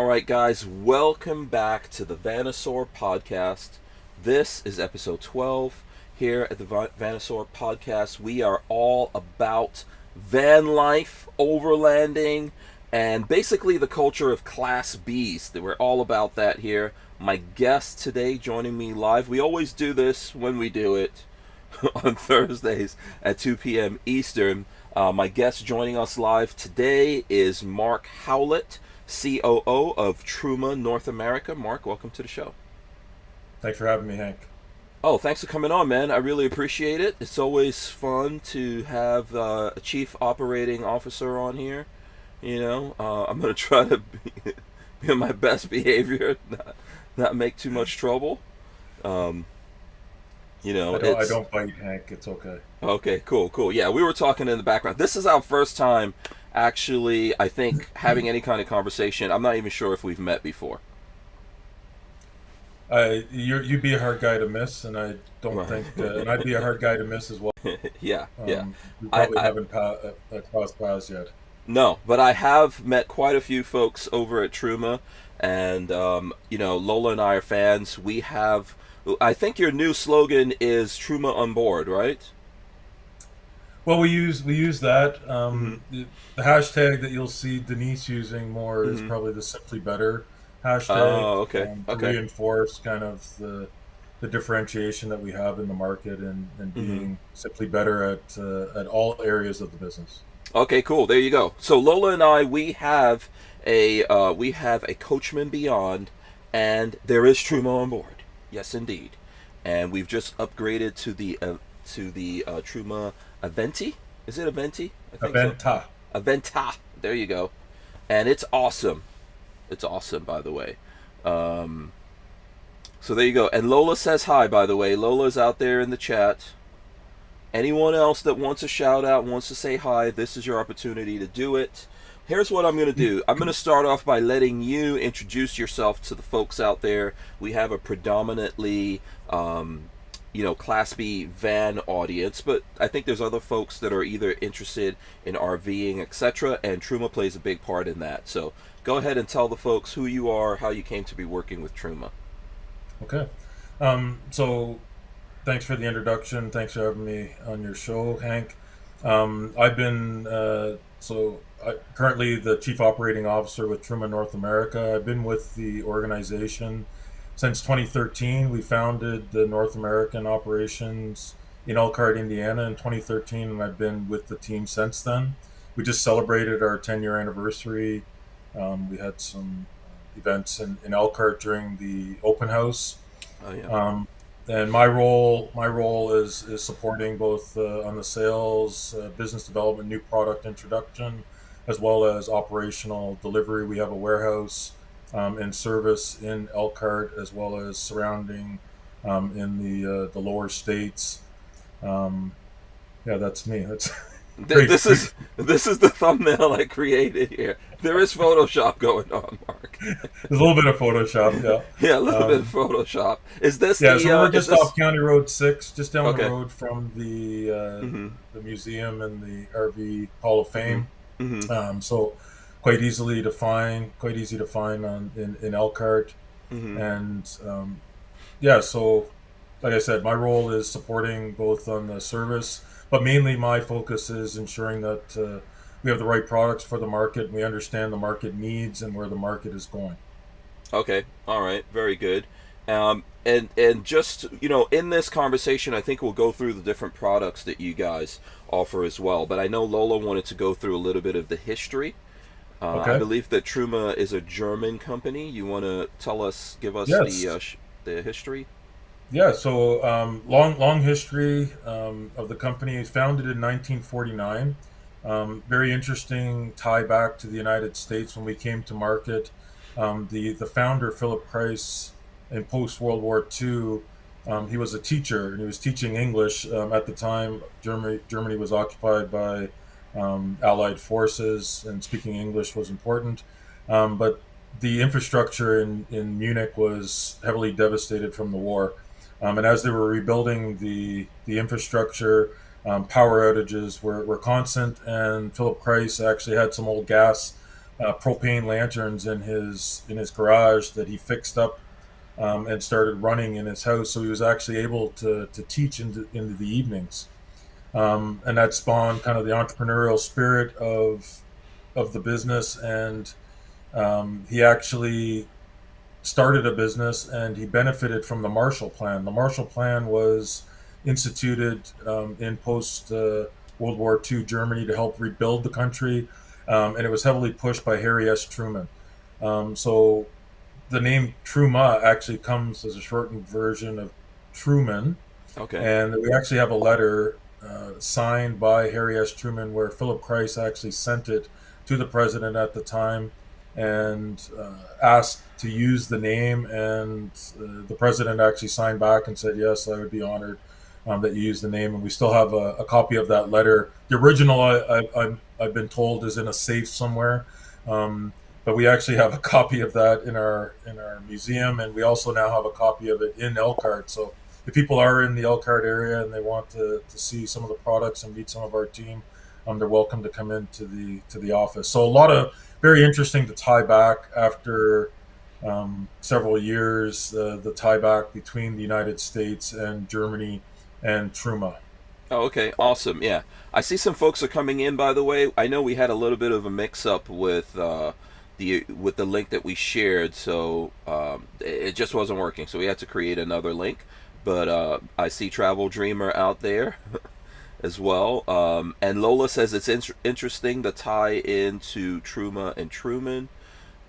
right, guys, welcome back to the VanNoisSeur Podcast. This is episode 12 here at the VanNoisSeur Podcast. We are all about van life, overlanding, and basically the culture of Class Bs. We're all about that here. My guest today joining me live. We always do this when we do it on Thursdays at 2 p.m. Eastern. My guest joining us live today is Mark Howlett, COO of Truman, North America. Mark, welcome to the show. Thanks for having me, Hank. Oh, thanks for coming on, man. I really appreciate it. It's always fun to have a chief operating officer on here. You know, I'm going to try to be on my best behavior, not make too much trouble. You know, I don't bite, Hank. It's okay. Okay, cool. Yeah, we were talking in the background. This is our first time, actually, I think, having any kind of conversation. I'm not even sure if we've met before. You'd be a hard guy to miss, and I don't think, and I'd be a hard guy to miss as well. Yeah. We probably haven't crossed paths yet. No, but I have met quite a few folks over at Truma, and you know, Lola and I are fans. We have, I think your new slogan is Truma on board, right? Well, we use that. The hashtag that you'll see Denise using more is probably the Simply Better hashtag. Oh, okay. To reinforce kind of the differentiation that we have in the market and being simply better at all areas of the business. Okay, cool. There you go. So Lola and I, we have a Coachman Beyond, and there is Truma on board. Yes, indeed. And we've just upgraded to the Truma Aventi. Is it Aventi? I think Aventa. So. Aventa. There you go. And it's awesome. It's awesome, by the way. So there you go. And Lola says hi, by the way. Lola's out there in the chat. Anyone else that wants a shout out, wants to say hi, this is your opportunity to do it. Here's what I'm going to do. I'm going to start off by letting you introduce yourself to the folks out there. We have a predominantly, Class B van audience, but I think there's other folks that are either interested in RVing, etc., and Truma plays a big part in that. So go ahead and tell the folks who you are, how you came to be working with Truma. Okay. So thanks for the introduction. Thanks for having me on your show, Hank. I've been currently the Chief Operating Officer with Truman North America. I've been with the organization since 2013. We founded the North American operations in Elkhart, Indiana in 2013, and I've been with the team since then. We just celebrated our 10-year anniversary. We had some events in Elkhart during the open house. Oh, yeah. And my role is supporting both on the sales, business development, new product introduction, as well as operational delivery. We have a warehouse and service in Elkhart, as well as surrounding in the lower states. That's me. That's this is the thumbnail I created here. There is Photoshop going on, Mark. There's a little bit of Photoshop, yeah. Yeah, a little bit of Photoshop. Is this so we're just off County Road 6, just down Okay. the road from the museum and the RV Hall of Fame. So quite easy to find in Elkhart. And so like I said, my role is supporting both on the service, but mainly my focus is ensuring that we have the right products for the market and we understand the market needs and where the market is going. Okay, all right, very good. And just, in this conversation, I think we'll go through the different products that you guys offer as well. But I know Lola wanted to go through a little bit of the history. Okay. I believe that Truma is a German company. You want to give us the history? Yeah, so long history of the company. It was founded in 1949. Very interesting tie back to the United States when we came to market. The founder, Philip Price, in post-World War II, he was a teacher, and he was teaching English. At the time, Germany was occupied by Allied forces, and speaking English was important. But the infrastructure in Munich was heavily devastated from the war. And as they were rebuilding the infrastructure, power outages were constant, and Philip Price actually had some old gas propane lanterns in his garage that he fixed up and started running in his house. So he was actually able to teach into the evenings, and that spawned kind of the entrepreneurial spirit of the business. And he actually started a business, and he benefited from the Marshall Plan. The Marshall Plan was instituted in post World War II Germany to help rebuild the country, and it was heavily pushed by Harry S. Truman. So the name Truma actually comes as a shortened version of Truman, Okay. and we actually have a letter signed by Harry S. Truman where Philip Christ actually sent it to the president at the time and asked to use the name. And the president actually signed back and said, yes, I would be honored that you use the name. And we still have a copy of that letter. The original, I've been told, is in a safe somewhere. But we actually have a copy of that in our museum, and we also now have a copy of it in Elkhart. So if people are in the Elkhart area and they want to see some of the products and meet some of our team, they're welcome to come into the office. So a lot of very interesting to tie back after several years, the tie back between the United States and Germany and Truma. Oh, okay, awesome. Yeah, I see some folks are coming in. By the way, I know we had a little bit of a mix-up with the link that we shared, so it just wasn't working. So we had to create another link. But I see Travel Dreamer out there as well. And Lola says it's interesting the tie into Truma and Truman.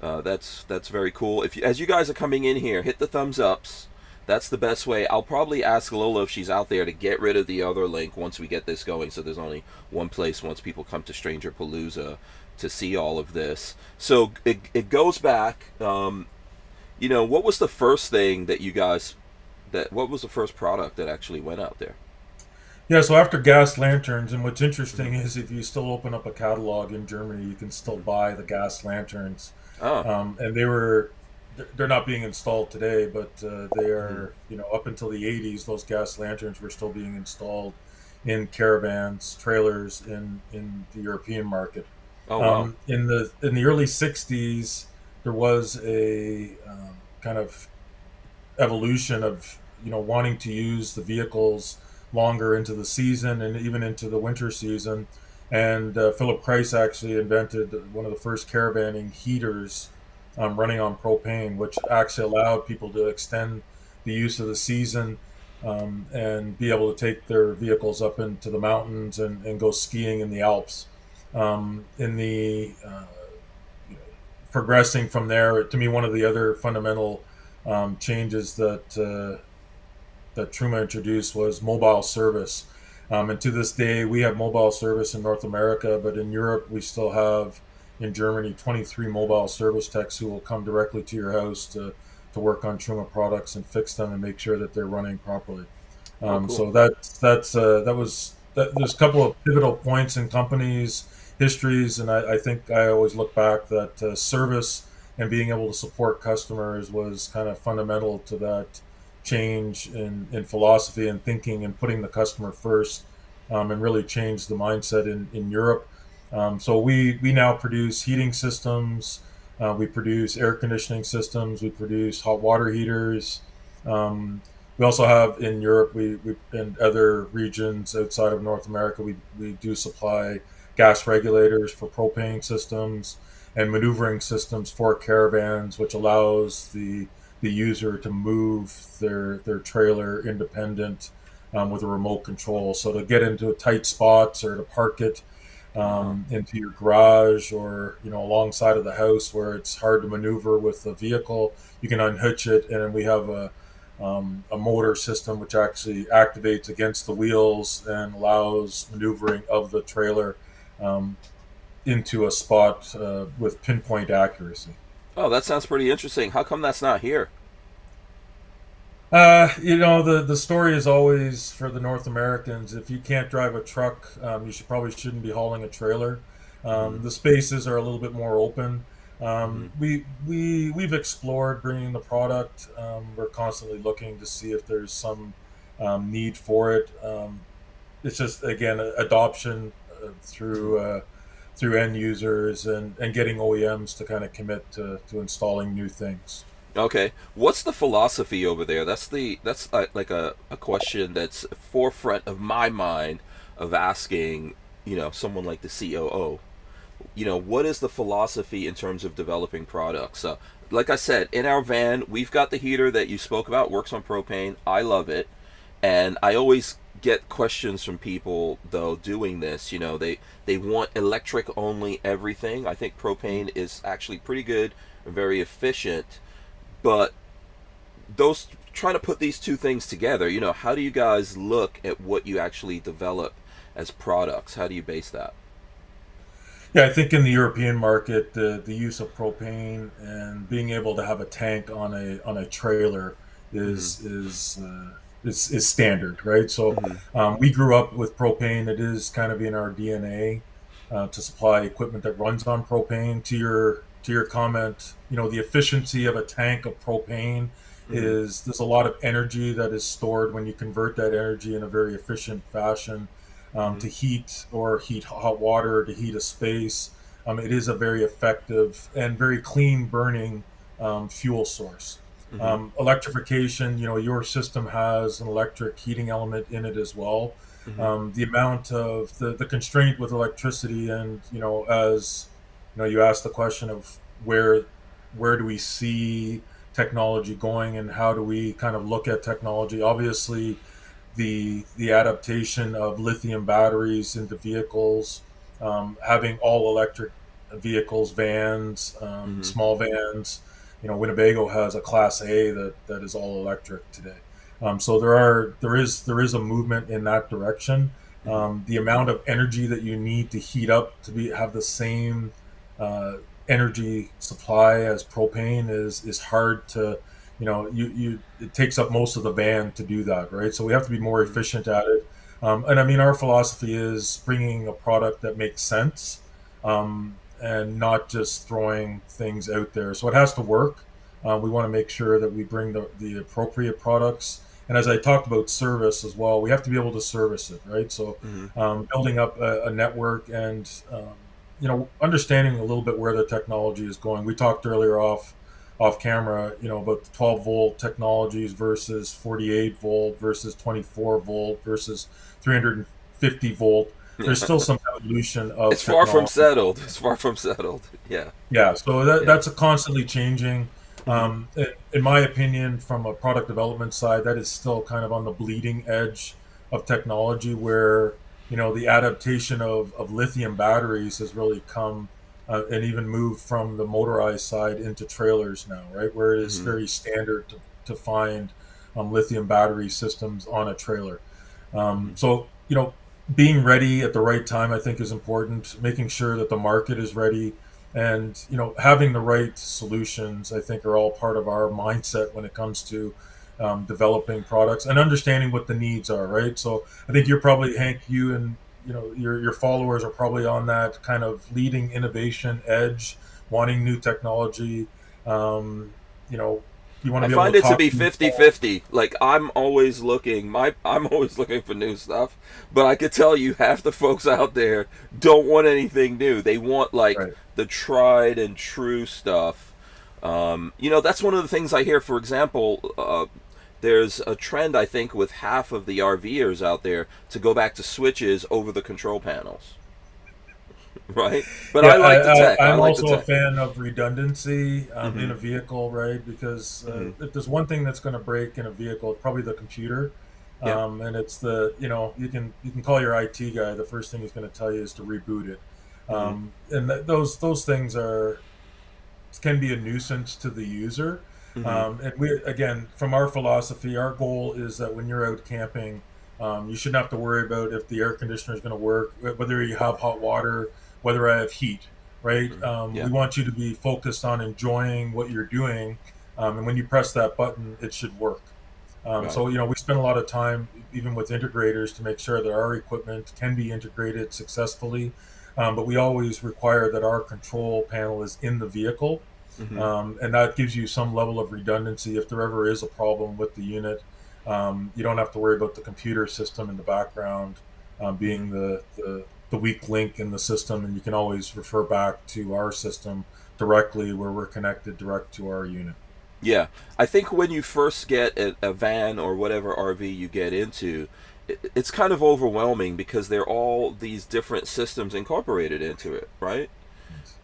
That's very cool. If you, as you guys are coming in here, hit the thumbs ups. That's the best way. I'll probably ask Lola if she's out there to get rid of the other link once we get this going. So there's only one place once people come to StrangerPalooza to see all of this. So it goes back. What was the first thing that you guys that what was the first product that actually went out there? Yeah, so after gas lanterns, and what's interesting is if you still open up a catalog in Germany, you can still buy the gas lanterns. Oh. And they're not being installed today, but they are, up until the 80s, those gas lanterns were still being installed in caravans, trailers in the European market. Oh wow. In the early 60s, there was a kind of evolution of wanting to use the vehicles longer into the season and even into the winter season. And Philip Price actually invented one of the first caravanning heaters running on propane, which actually allowed people to extend the use of the season and be able to take their vehicles up into the mountains and go skiing in the Alps. In the Progressing from there, to me, one of the other fundamental changes that Truman introduced was mobile service. And to this day, we have mobile service in North America, but in Europe, we still have in Germany 23 mobile service techs who will come directly to your house to work on Truma products and fix them and make sure that they're running properly. Oh cool. So there's a couple of pivotal points in companies' histories, and I think I always look back that service and being able to support customers was kind of fundamental to that change in philosophy and thinking and putting the customer first, and really changed the mindset in Europe. So we now produce heating systems, we produce air conditioning systems, we produce hot water heaters. We also have in Europe, we in other regions outside of North America, we do supply gas regulators for propane systems and maneuvering systems for caravans, which allows the user to move their trailer independent with a remote control. So to get into tight spots or to park it Uh-huh. into your garage or alongside of the house where it's hard to maneuver with the vehicle, you can unhitch it, and we have a motor system which actually activates against the wheels and allows maneuvering of the trailer um, into a spot with pinpoint accuracy. Oh, that sounds pretty interesting. How come that's not here? The story is always for the North Americans. If you can't drive a truck, you probably shouldn't be hauling a trailer. Mm-hmm. The spaces are a little bit more open. Mm-hmm. We've explored bringing the product. We're constantly looking to see if there's some need for it. It's just again adoption through through end users and getting OEMs to kind of commit to installing new things. Okay, what's the philosophy over there? That's like a question that's forefront of my mind of asking, someone like the COO. What is the philosophy in terms of developing products? Like I said, in our van, we've got the heater that you spoke about, works on propane. I love it. And I always get questions from people, though, doing this. They want electric only everything. I think propane is actually pretty good and very efficient. But those trying to put these two things together, how do you guys look at what you actually develop as products? How do you base that? Yeah, I think in the European market, the use of propane and being able to have a tank on a trailer Mm-hmm. is standard, right? So Mm-hmm. we grew up with propane. It is kind of in our DNA to supply equipment that runs on propane. To your comment, the efficiency of a tank of propane Mm-hmm. is there's a lot of energy that is stored when you convert that energy in a very efficient fashion Mm-hmm. to heat hot water, to heat a space. It is a very effective and very clean burning fuel source. Mm-hmm. Electrification, your system has an electric heating element in it as well. Mm-hmm. The amount of the constraint with electricity, and as you asked the question of where do we see technology going and how do we kind of look at technology. Obviously, the adaptation of lithium batteries into vehicles, having all electric vehicles, vans, Mm-hmm. small vans. Winnebago has a Class A that is all electric today. So there is a movement in that direction. Mm-hmm. The amount of energy that you need to heat up to have the same uh, energy supply as propane is hard to you it takes up most of the van to do that, right? So we have to be more Mm-hmm. efficient at it. And I mean, our philosophy is bringing a product that makes sense, and not just throwing things out there. So it has to work. We want to make sure that we bring the appropriate products. And as I talked about service as well, we have to be able to service it, right? So Mm-hmm. building up a network and understanding a little bit where the technology is going. We talked earlier off camera, about the 12 volt technologies versus 48 volt versus 24 volt versus 350 volt. There's still some evolution of It's far from technology. settled. It's far from settled. Yeah. Yeah, so Yeah. that's a constantly changing. Mm-hmm. In my opinion, from a product development side, that is still kind of on the bleeding edge of technology, where the adaptation of lithium batteries has really come and even moved from the motorized side into trailers now, right? Where it is Mm-hmm. very standard to find lithium battery systems on a trailer. Mm-hmm. So being ready at the right time, I think, is important. Making sure that the market is ready, and having the right solutions, I think, are all part of our mindset when it comes to developing products and understanding what the needs are. Right. So I think you're probably, Hank, you and your followers are probably on that kind of leading innovation edge, wanting new technology. Um, you know, you want to I be able find to it to talk be to. 50-50. Like I'm always looking for new stuff, but I could tell you half the folks out there don't want anything new. They want like Right. the tried and true stuff. That's one of the things I hear. For example, there's a trend I think with half of the RVers out there to go back to switches over the control panels, right? But Yeah, I like the tech. I I'm like the also a tech. fan of redundancy in Mm-hmm. a vehicle, right? Because Mm-hmm. if there's one thing that's going to break in a vehicle, it's probably the computer, Yeah. and it's you can call your IT guy. The first thing he's going to tell you is to reboot it, Mm-hmm. and those things can be a nuisance to the user. Mm-hmm. And we, again, from our philosophy, our goal is that when you're out camping, you shouldn't have to worry about if the air conditioner is going to work, whether you have hot water, whether I have heat, right? Mm-hmm. We Yeah. want you to be focused on enjoying what you're doing, and when you press that button, it should work. Right. So we spend a lot of time even with integrators to make sure that our equipment can be integrated successfully, but we always require that our control panel is in the vehicle, Mm-hmm. and that gives you some level of redundancy if there ever is a problem with the unit. You don't have to worry about the computer system in the background Mm-hmm. being the weak link in the system, and you can always refer back to our system directly where we're connected direct to our unit. Yeah, I think when you first get a van or whatever RV you get into, it's kind of overwhelming because they're all these different systems incorporated into it, right?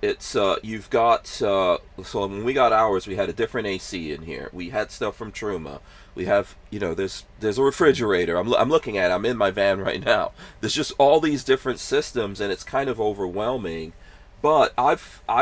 It's you've got so when we got ours, we had a different AC in here. We had stuff from Truma. We have, there's a refrigerator. I'm looking at it. I'm in my van right now. There's just all these different systems, and it's kind of overwhelming. But I've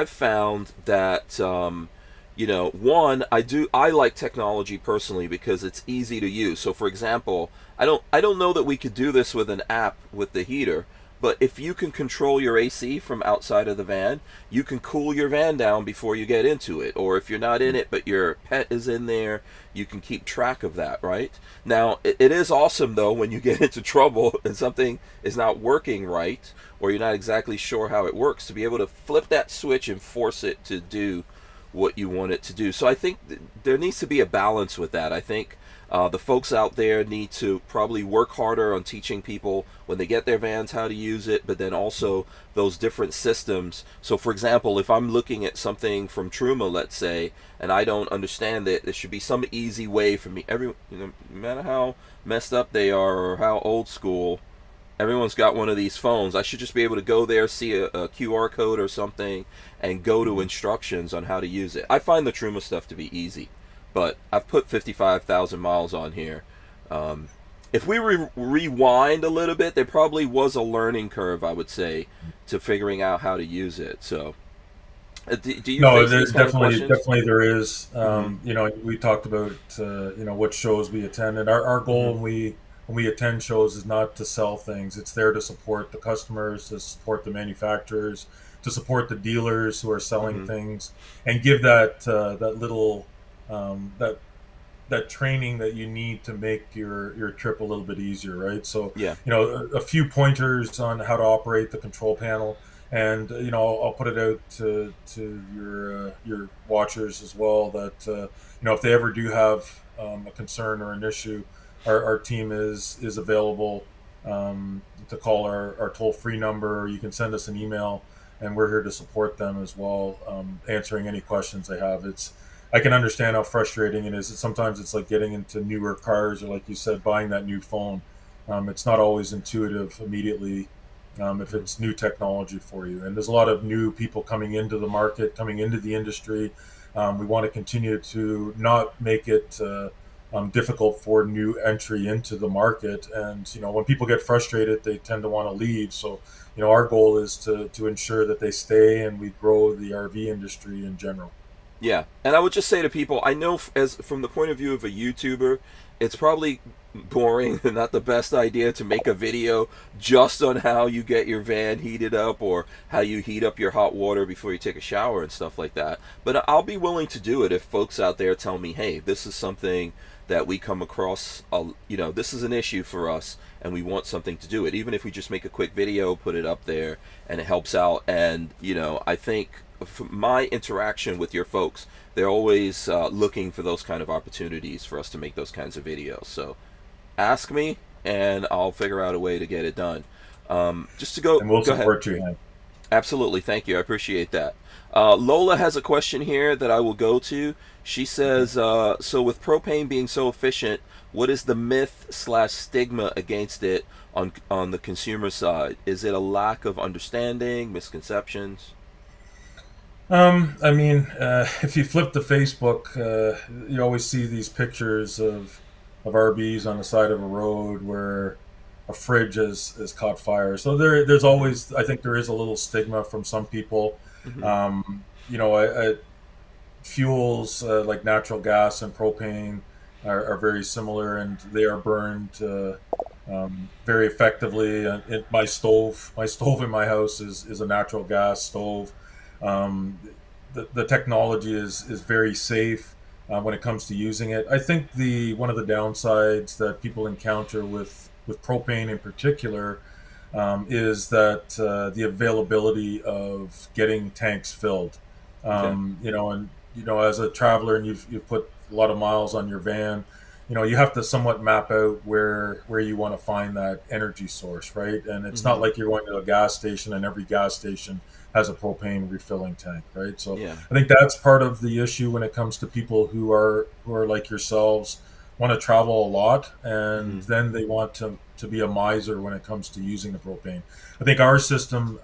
found that one, I like technology personally because it's easy to use. So for example, I don't know that we could do this with an app with the heater, but if you can control your AC from outside of the van, you can cool your van down before you get into it. Or if you're not in it but your pet is in there, you can keep track of that, right? Now, it is awesome though when you get into trouble and something is not working right, or you're not exactly sure how it works, to be able to flip that switch and force it to do what you want it to do. So I think there needs to be a balance with that. I think the folks out there need to probably work harder on teaching people when they get their vans how to use it, but then also those different systems. So for example, if I'm looking at something from Truma, let's say, and I don't understand it, there should be some easy way for me. No matter how messed up they are or how old school, everyone's got one of these phones. I should just be able to go there, see a QR code or something, and go to instructions on how to use it. I find the Truma stuff to be easy, but I've put 55,000 miles on here. If we rewind a little bit, there probably was a learning curve, I would say, to figuring out how to use it. So, do you No, face there's these kind of questions? definitely there is. Mm-hmm. We talked about what shows we attend, and our Mm-hmm. goal when we attend shows is not to sell things. It's there to support the customers, to support the manufacturers, to support the dealers who are selling Mm-hmm. things, and give that little that training that you need to make your trip a little bit easier, right? So, Yeah. a few pointers on how to operate the control panel, and I'll put it out to your watchers as well that if they ever do have a concern or an issue, our team is available to call our toll free number, or you can send us an email, and we're here to support them as well, answering any questions they have. I can understand how frustrating it is. Sometimes it's like getting into newer cars, or like you said, buying that new phone. It's not always intuitive immediately if Mm-hmm. it's new technology for you. And there's a lot of new people coming into the market, coming into the industry. We want to continue to not make it difficult for new entry into the market. And when people get frustrated, they tend to want to leave. So our goal is to ensure that they stay and we grow the RV industry in general. Yeah, and I would just say to people, I know as from the point of view of a YouTuber, it's probably boring and not the best idea to make a video just on how you get your van heated up or how you heat up your hot water before you take a shower and stuff like that. But I'll be willing to do it if folks out there tell me, "Hey, this is something that we come across, this is an issue for us and we want something to do it." Even if we just make a quick video, put it up there and it helps out. And, I think from my interaction with your folks, they're always looking for those kind of opportunities for us to make those kinds of videos. So ask me, and I'll figure out a way to get it done. Just to And we'll go ahead. support you, Hank. Absolutely, thank you. I appreciate that. Lola has a question here that I will go to. She says, "So with propane being so efficient, what is the myth slash stigma against it on the consumer side? Is it a lack of understanding, misconceptions?" If you flip to Facebook, you always see these pictures of RVs on the side of a road where a fridge has caught fire. So there's Mm-hmm. always, I think there is a little stigma from some people. Mm-hmm. Fuels like natural gas and propane are very similar, and they are burned very effectively. My stove in my house is a natural gas stove. Um, the technology is very safe when it comes to using it. I think the one of the downsides that people encounter with propane in particular is that the availability of getting tanks filled. Okay. As a traveler, and you've put a lot of miles on your van, you have to somewhat map out where you want to find that energy source, right? And it's not Hmm. like you're going to a gas station and every gas station has a propane refilling tank, right? So Yeah. I think that's part of the issue when it comes to people who are like yourselves, want to travel a lot, and Hmm. then they want to be a miser when it comes to using the propane. I think our system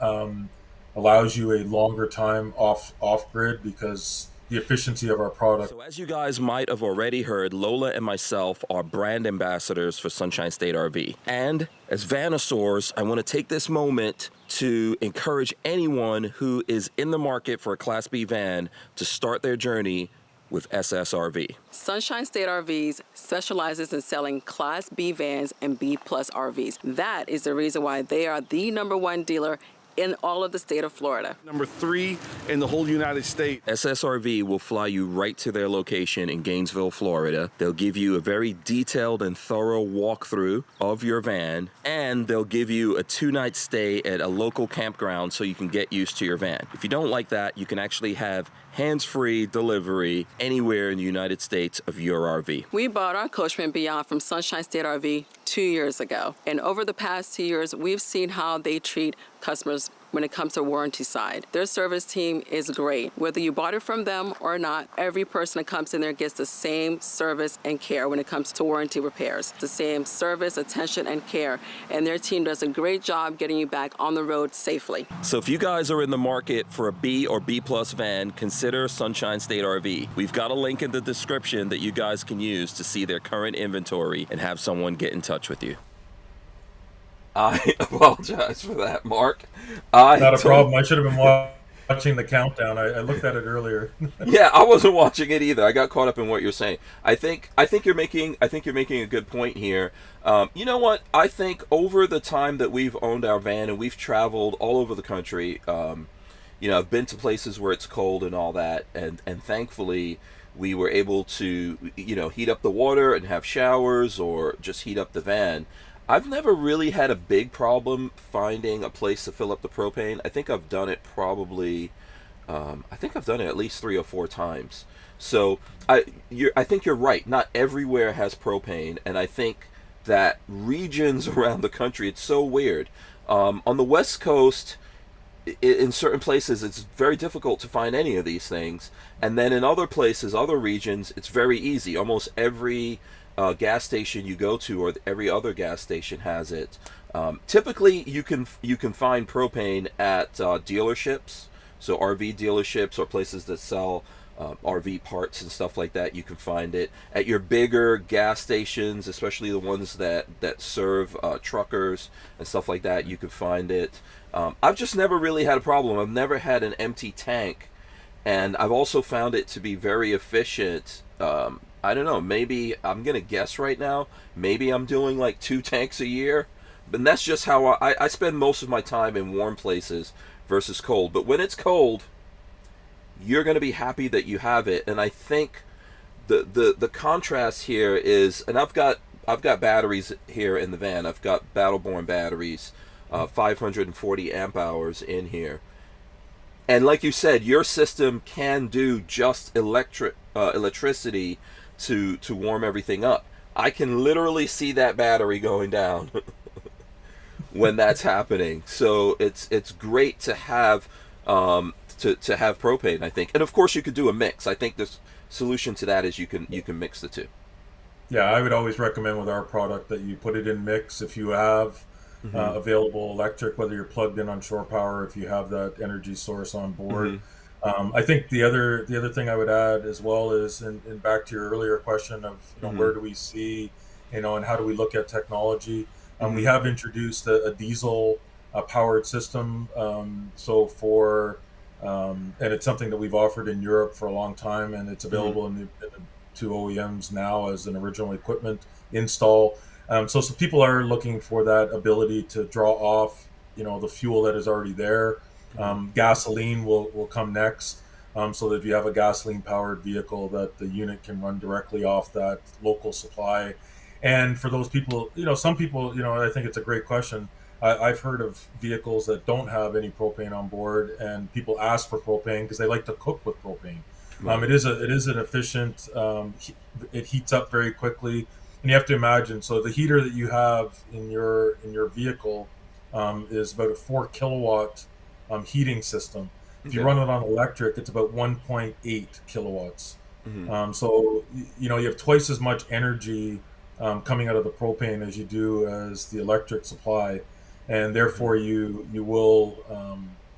allows you a longer time off grid because the efficiency of our product. So, as you guys might have already heard, Lola and myself are brand ambassadors for Sunshine State RV. And as VanNoisSeurs, I want to take this moment to encourage anyone who is in the market for a Class B van to start their journey with SSRV. Sunshine State RVs specializes in selling Class B vans and B plus RVs. That is the reason why they are the #1 dealer in all of the state of Florida. Number 3 in the whole United States. SSRV will fly you right to their location in Gainesville, Florida. They'll give you a very detailed and thorough walkthrough of your van, and they'll give you a 2-night stay at a local campground so you can get used to your van. If you don't like that, you can actually have hands-free delivery anywhere in the United States of your RV. We bought our Coachman Beyond from Sunshine State RV 2 years ago. And over the past 2 years, we've seen how they treat customers when it comes to warranty side. Their service team is great. Whether you bought it from them or not, every person that comes in there gets the same service and care when it comes to warranty repairs. The same service, attention, and care. And their team does a great job getting you back on the road safely. So if you guys are in the market for a B or B plus van, consider Sunshine State RV. We've got a link in the description that you guys can use to see their current inventory and have someone get in touch with you. I apologize for that, Mark. Not a problem. I should have been watching the countdown. I looked at it earlier. Yeah, I wasn't watching it either. I got caught up in what you're saying. I think you're making a good point here. You know what? I think over the time that we've owned our van and we've traveled all over the country, I've been to places where it's cold and all that, and thankfully we were able to heat up the water and have showers or just heat up the van. I've never really had a big problem finding a place to fill up the propane. I think I've done it at least 3 or 4 times. So I think you're right. Not everywhere has propane, and I think that regions around the country, it's so weird. On the West Coast, in certain places, it's very difficult to find any of these things, and then in other places, other regions, it's very easy. Almost every gas station you go to, or every other gas station has it. Typically, you can find propane at dealerships, so RV dealerships or places that sell RV parts and stuff like that. You can find it at your bigger gas stations, especially the ones that serve truckers and stuff like that. You can find it. I've just never really had a problem. I've never had an empty tank, and I've also found it to be very efficient. I don't know, maybe I'm going to guess right now, maybe I'm doing like 2 tanks a year, but that's just how I spend most of my time in warm places versus cold. But when it's cold, you're going to be happy that you have it. And I think the contrast here is, and I've got batteries here in the van. I've got Battleborn batteries, 540 amp hours in here. And like you said, your system can do just electricity to warm everything up. I can literally see that battery going down when that's happening. So it's great to have to have propane, I think. And of course you could do a mix. I think the solution to that is you can mix the two. Yeah, I would always recommend with our product that you put it in mix if you have available electric, whether you're plugged in on shore power, if you have that energy source on board. I think the other thing I would add as well is, and back to your earlier question of where do we see, and how do we look at technology? We have introduced a diesel powered system. So for and it's something that we've offered in Europe for a long time, and it's available in the 2 OEMs now as an original equipment install. So people are looking for that ability to draw off, the fuel that is already there. Gasoline will come next, so that if you have a gasoline powered vehicle, that the unit can run directly off that local supply. And for those people, some people, I think it's a great question. I've heard of vehicles that don't have any propane on board, and people ask for propane because they like to cook with propane. Right. It is an efficient. It heats up very quickly, and you have to imagine. So the heater that you have in your vehicle is about a 4 kilowatt heating system. If you Okay. run it on electric, it's about 1.8 kilowatts. Hmm. So you know you have twice as much energy coming out of the propane as you do as the electric supply, and Hmm. therefore you will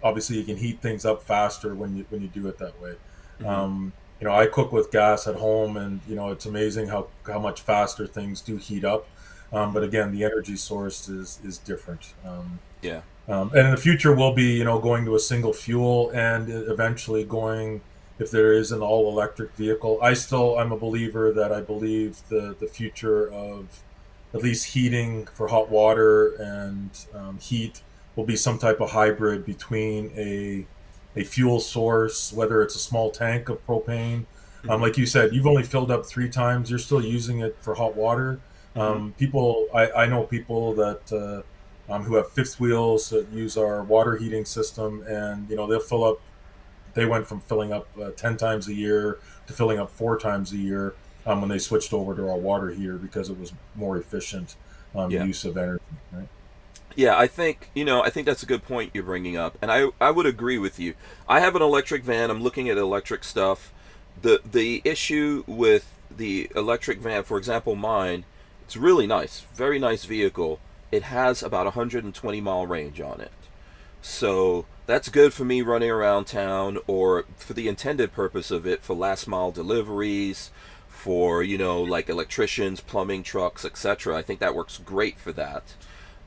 obviously you can heat things up faster when you do it that way. Hmm. You know, I cook with gas at home, and you know it's amazing how much faster things do heat up. But Hmm. again, the energy source is different. Yeah. And in the future, we'll be, you know, going to a single fuel and eventually going, if there is an all electric vehicle. I'm a believer that I believe the future of at least heating for hot water and heat will be some type of hybrid between a fuel source, whether it's a small tank of propane. Hmm. Like you said, you've only filled up 3 times. You're still using it for hot water. Hmm. I know people that who have fifth wheels that use our water heating system, and you know they'll fill up. They went from filling up 10 times a year to filling up 4 times a year when they switched over to our water heater because it was more efficient Yeah. use of energy. Right? Yeah, I think that's a good point you're bringing up, and I would agree with you. I have an electric van. I'm looking at electric stuff. The issue with the electric van, for example, mine, it's really nice, very nice vehicle. It has about 120-mile range on it. So that's good for me running around town, or for the intended purpose of it, for last mile deliveries, for, like electricians, plumbing trucks, etc. I think that works great for that.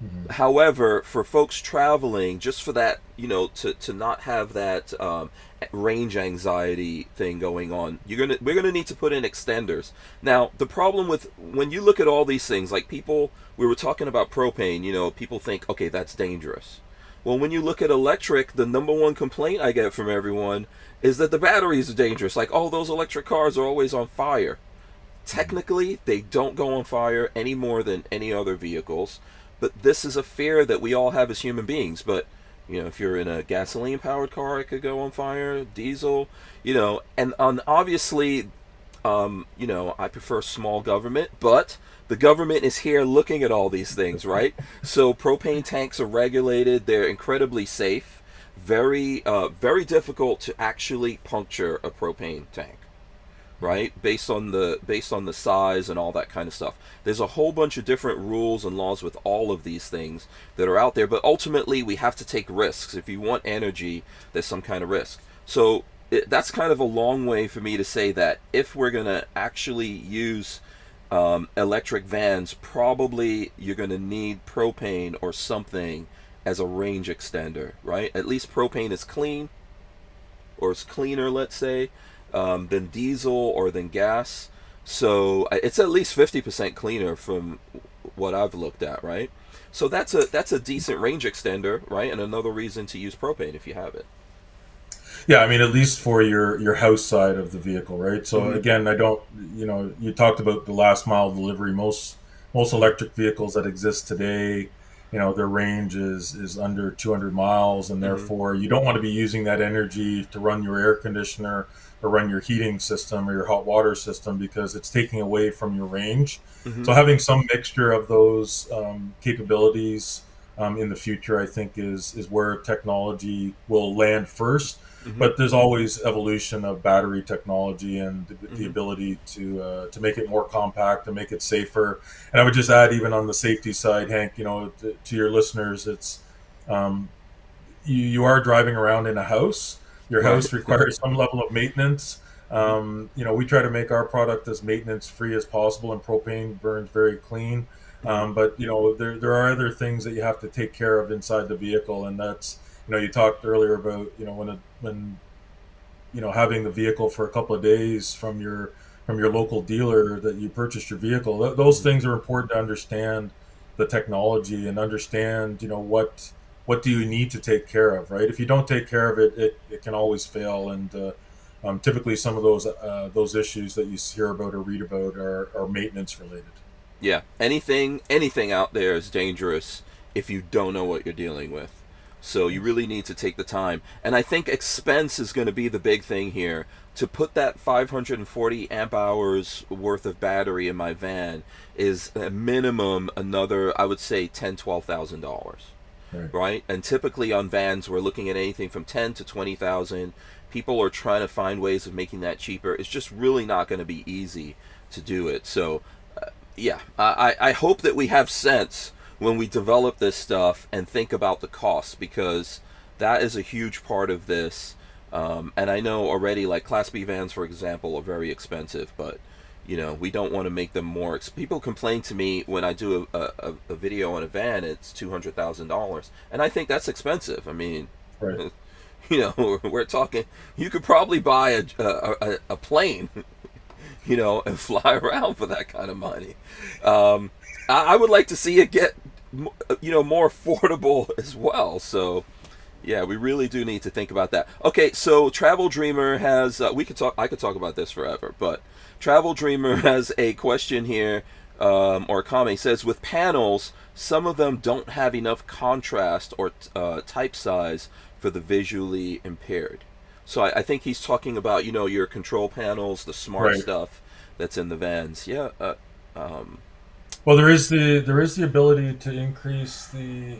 Mm-hmm. However, for folks traveling, just for that, to not have that range anxiety thing going on, we're gonna need to put in extenders. Now, the problem with when you look at all these things, like we were talking about propane. People think, okay, that's dangerous. Well, when you look at electric, the number one complaint I get from everyone is that the batteries are dangerous. Like, oh, those electric cars are always on fire. Technically, they don't go on fire any more than any other vehicles, but this is a fear that we all have as human beings. But if you're in a gasoline powered car, it could go on fire. Diesel, and obviously, I prefer small government, but the government is here looking at all these things, right? So propane tanks are regulated. They're incredibly safe. Very difficult to actually puncture a propane tank, right? Based on the size and all that kind of stuff. There's a whole bunch of different rules and laws with all of these things that are out there, but ultimately we have to take risks. If you want energy, there's some kind of risk. So that's kind of a long way for me to say that if we're going to actually use electric vans, probably you're going to need propane or something as a range extender, right? At least propane is clean, or it's cleaner, let's say, than diesel or than gas. So it's at least 50% cleaner from what I've looked at, right? So that's a decent range extender, right? And another reason to use propane if you have it. Yeah, I mean, at least for your house side of the vehicle, right? So Hmm. again, I don't, you know, you talked about the last mile delivery. Most electric vehicles that exist today, you know, their range is under 200 miles, and Hmm. therefore you don't want to be using that energy to run your air conditioner or run your heating system or your hot water system because it's taking away from your range. Hmm. So having some mixture of those capabilities in the future, I think, is where technology will land first, Hmm. but there's always evolution of battery technology and the Hmm. ability to make it more compact and make it safer. And I would just add, even on the safety side, Hank, you know, to your listeners, it's um, you are driving around in a house. Your Right. house requires some level of maintenance. Hmm. You know, we try to make our product as maintenance free as possible, and propane burns very clean. Hmm. But you know, there are other things that you have to take care of inside the vehicle, and that's, you know, you talked earlier about, you know, when you know, having the vehicle for a couple of days from your local dealer that you purchased your vehicle. Those Hmm. things are important to understand the technology and understand, you know, what do you need to take care of, right? If you don't take care of it, it can always fail. And typically, some of those issues that you hear about or read about are maintenance related. Yeah. Anything out there is dangerous if you don't know what you're dealing with. So you really need to take the time. And I think expense is going to be the big thing here. To put that 540 amp hours worth of battery in my van is a minimum another, I would say, $10,000-$12,000. Right? And typically on vans, we're looking at anything from 10 to 20,000. People are trying to find ways of making that cheaper. It's just really not going to be easy to do it. So, I hope that we have sense when we develop this stuff and think about the costs, because that is a huge part of this. And I know already, like Class B vans, for example, are very expensive, but we don't want to make them more. People complain to me when I do a video on a van, it's $200,000, and I think that's expensive. I mean, Right. we're talking. You could probably buy a plane, and fly around for that kind of money. I would like to see it get, more affordable as well. So, yeah, we really do need to think about that. Okay, so Travel Dreamer has. I could talk about this forever, but Travel Dreamer has a question here, or a comment. He says, with panels, some of them don't have enough contrast or type size for the visually impaired. So I think he's talking about, your control panels, the smart Right. stuff that's in the vans. Yeah. Well, there is the ability to increase The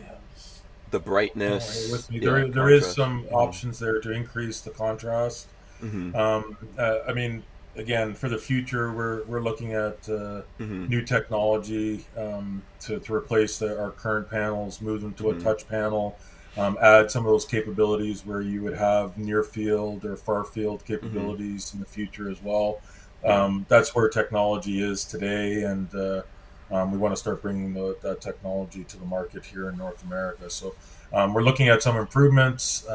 brightness. with me. Yeah, There is contrast. some options there to increase the contrast. Mm-hmm. I mean, again, for the future, we're looking at Mm-hmm. new technology to replace our current panels, move them to a Mm-hmm. touch panel, add some of those capabilities where you would have near field or far field Mm-hmm. capabilities in the future as well. Yeah. That's where technology is today, and we want to start bringing that technology to the market here in North America. So we're looking at some improvements.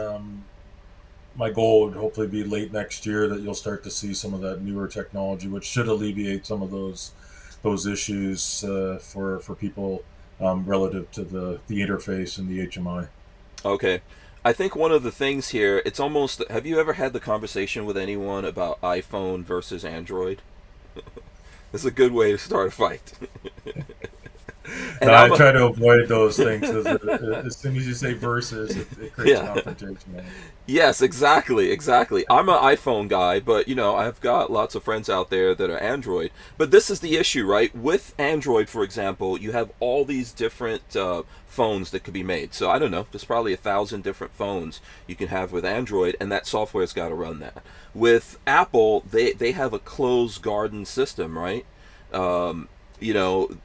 My goal would hopefully be late next year that you'll start to see some of that newer technology, which should alleviate some of those issues for people relative to the interface and the HMI. Okay. I think one of the things here, it's almost. Have you ever had the conversation with anyone about iPhone versus Android? It's a good way to start a fight. No, And I I'm a. try to avoid those things. As soon as you say versus, it creates Yeah. confrontation. Yes, exactly, exactly. I'm an iPhone guy, but I've got lots of friends out there that are Android. But this is the issue, right? With Android, for example, you have all these different phones that could be made. So I don't know, there's probably 1,000 different phones you can have with Android, and that software's got to run that. With Apple, they have a closed garden system, right? Um, you know,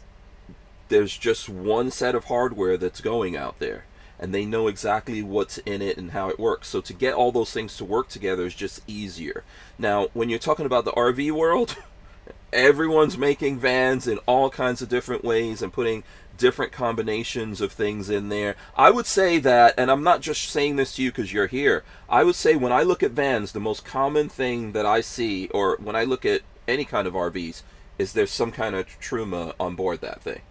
there's just one set of hardware that's going out there, and they know exactly what's in it and how it works. So to get all those things to work together is just easier. Now, when you're talking about the RV world, everyone's making vans in all kinds of different ways and putting different combinations of things in there. I would say that, and I'm not just saying this to you because you're here, I would say when I look at vans, the most common thing that I see, or when I look at any kind of RVs, is there's some kind of Truma on board that thing.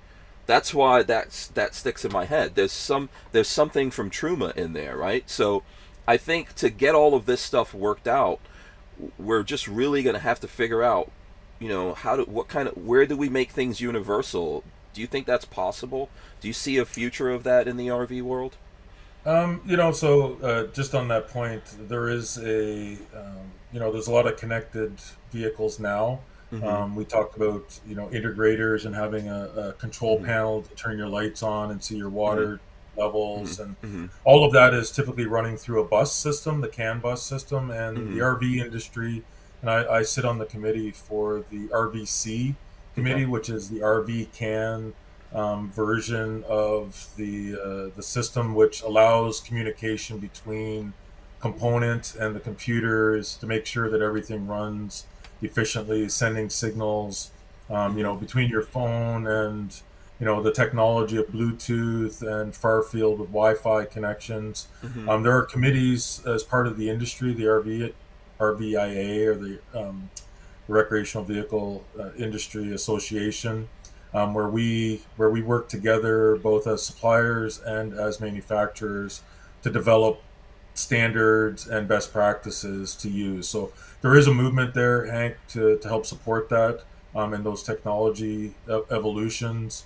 That's why that sticks in my head. There's something from Truma in there, right? So I think to get all of this stuff worked out, we're just really going to have to figure out, where do we make things universal? Do you think that's possible? Do you see a future of that in the RV world? Just on that point, there's a lot of connected vehicles now. Mm-hmm. We talked about, integrators and having a control Mm-hmm. panel to turn your lights on and see your Mm-hmm. water levels. And Mm-hmm. all of that is typically running through a bus system, the CAN bus system, and Mm-hmm. the RV industry. And I sit on the committee for the RVC Okay. committee, which is the RV CAN version of the system, which allows communication between component and the computers to make sure that everything runs efficiently, sending signals, Mm-hmm. between your phone and the technology of Bluetooth and far field with Wi-Fi connections. Mm-hmm. There are committees as part of the industry, the RVIA, or the Recreational Vehicle Industry Association, where we work together both as suppliers and as manufacturers to develop standards and best practices to use. So there is a movement there, Hank, to help support that, and those technology evolutions,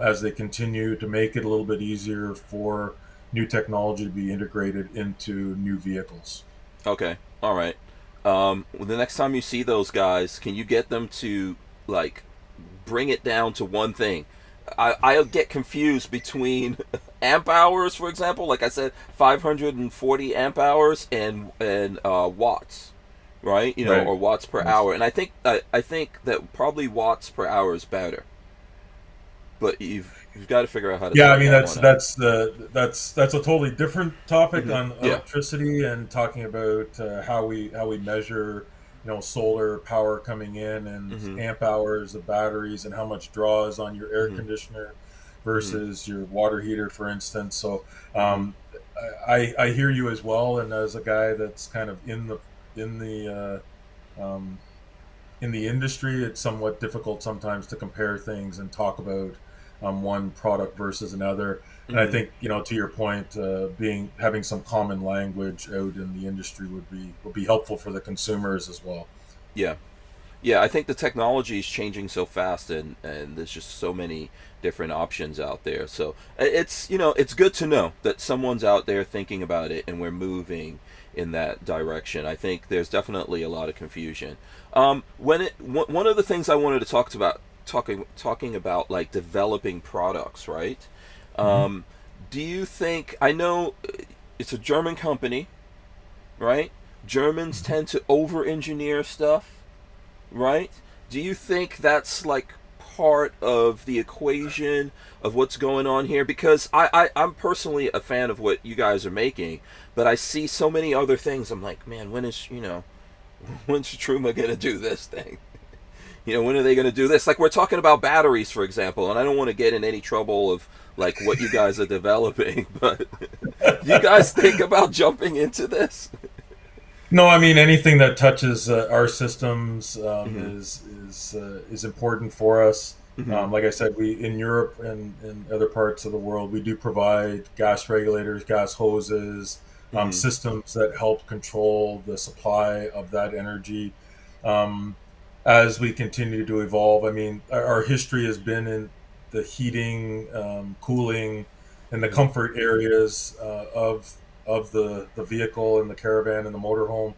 as they continue to make it a little bit easier for new technology to be integrated into new vehicles. Okay. All right. The next time you see those guys, can you get them to like bring it down to one thing? I'll get confused between amp hours, for example. Like I said, 540 amp hours and watts, right? Right. Or watts per Yes. hour. And I think that probably watts per hour is better. But you've got to figure out how to Yeah, I sort mean that that's one out. that's the that's a totally different topic on Yeah. electricity and talking about how we measure solar power coming in and hmm amp hours of batteries and how much draw is on your air hmm conditioner hmm versus your water heater, for instance. So hmm um, I hear you as well, and as a guy that's kind of in the in the industry, it's somewhat difficult sometimes to compare things and talk about one product versus another. And I hmm think, to your point, being having some common language out in the industry would be helpful for the consumers as well. Yeah. Yeah, I think the technology is changing so fast, and there's just so many different options out there. So it's good to know that someone's out there thinking about it, and we're moving in that direction. I think there's definitely a lot of confusion. One of the things I wanted to talking about like developing products, right? Hmm. Um, do you think I know it's a German company, right? Germans tend to over-engineer stuff, right? Do you think that's like part of the equation of what's going on here? Because I'm personally a fan of what you guys are making, but I see so many other things. I'm like, man, when's Truma gonna do this thing? When are they gonna do this? Like we're talking about batteries, for example, and I don't want to get in any trouble of like what you guys are developing, but do you guys think about jumping into this? No, I mean anything that touches our systems hmm is important for us. hmm Like I said, we in Europe and in other parts of the world, we do provide gas regulators, gas hoses, hmm systems that help control the supply of that energy. Um, as we continue to evolve, I mean, our history has been in the heating, cooling, and the hmm comfort areas of the vehicle and the caravan and the motorhome.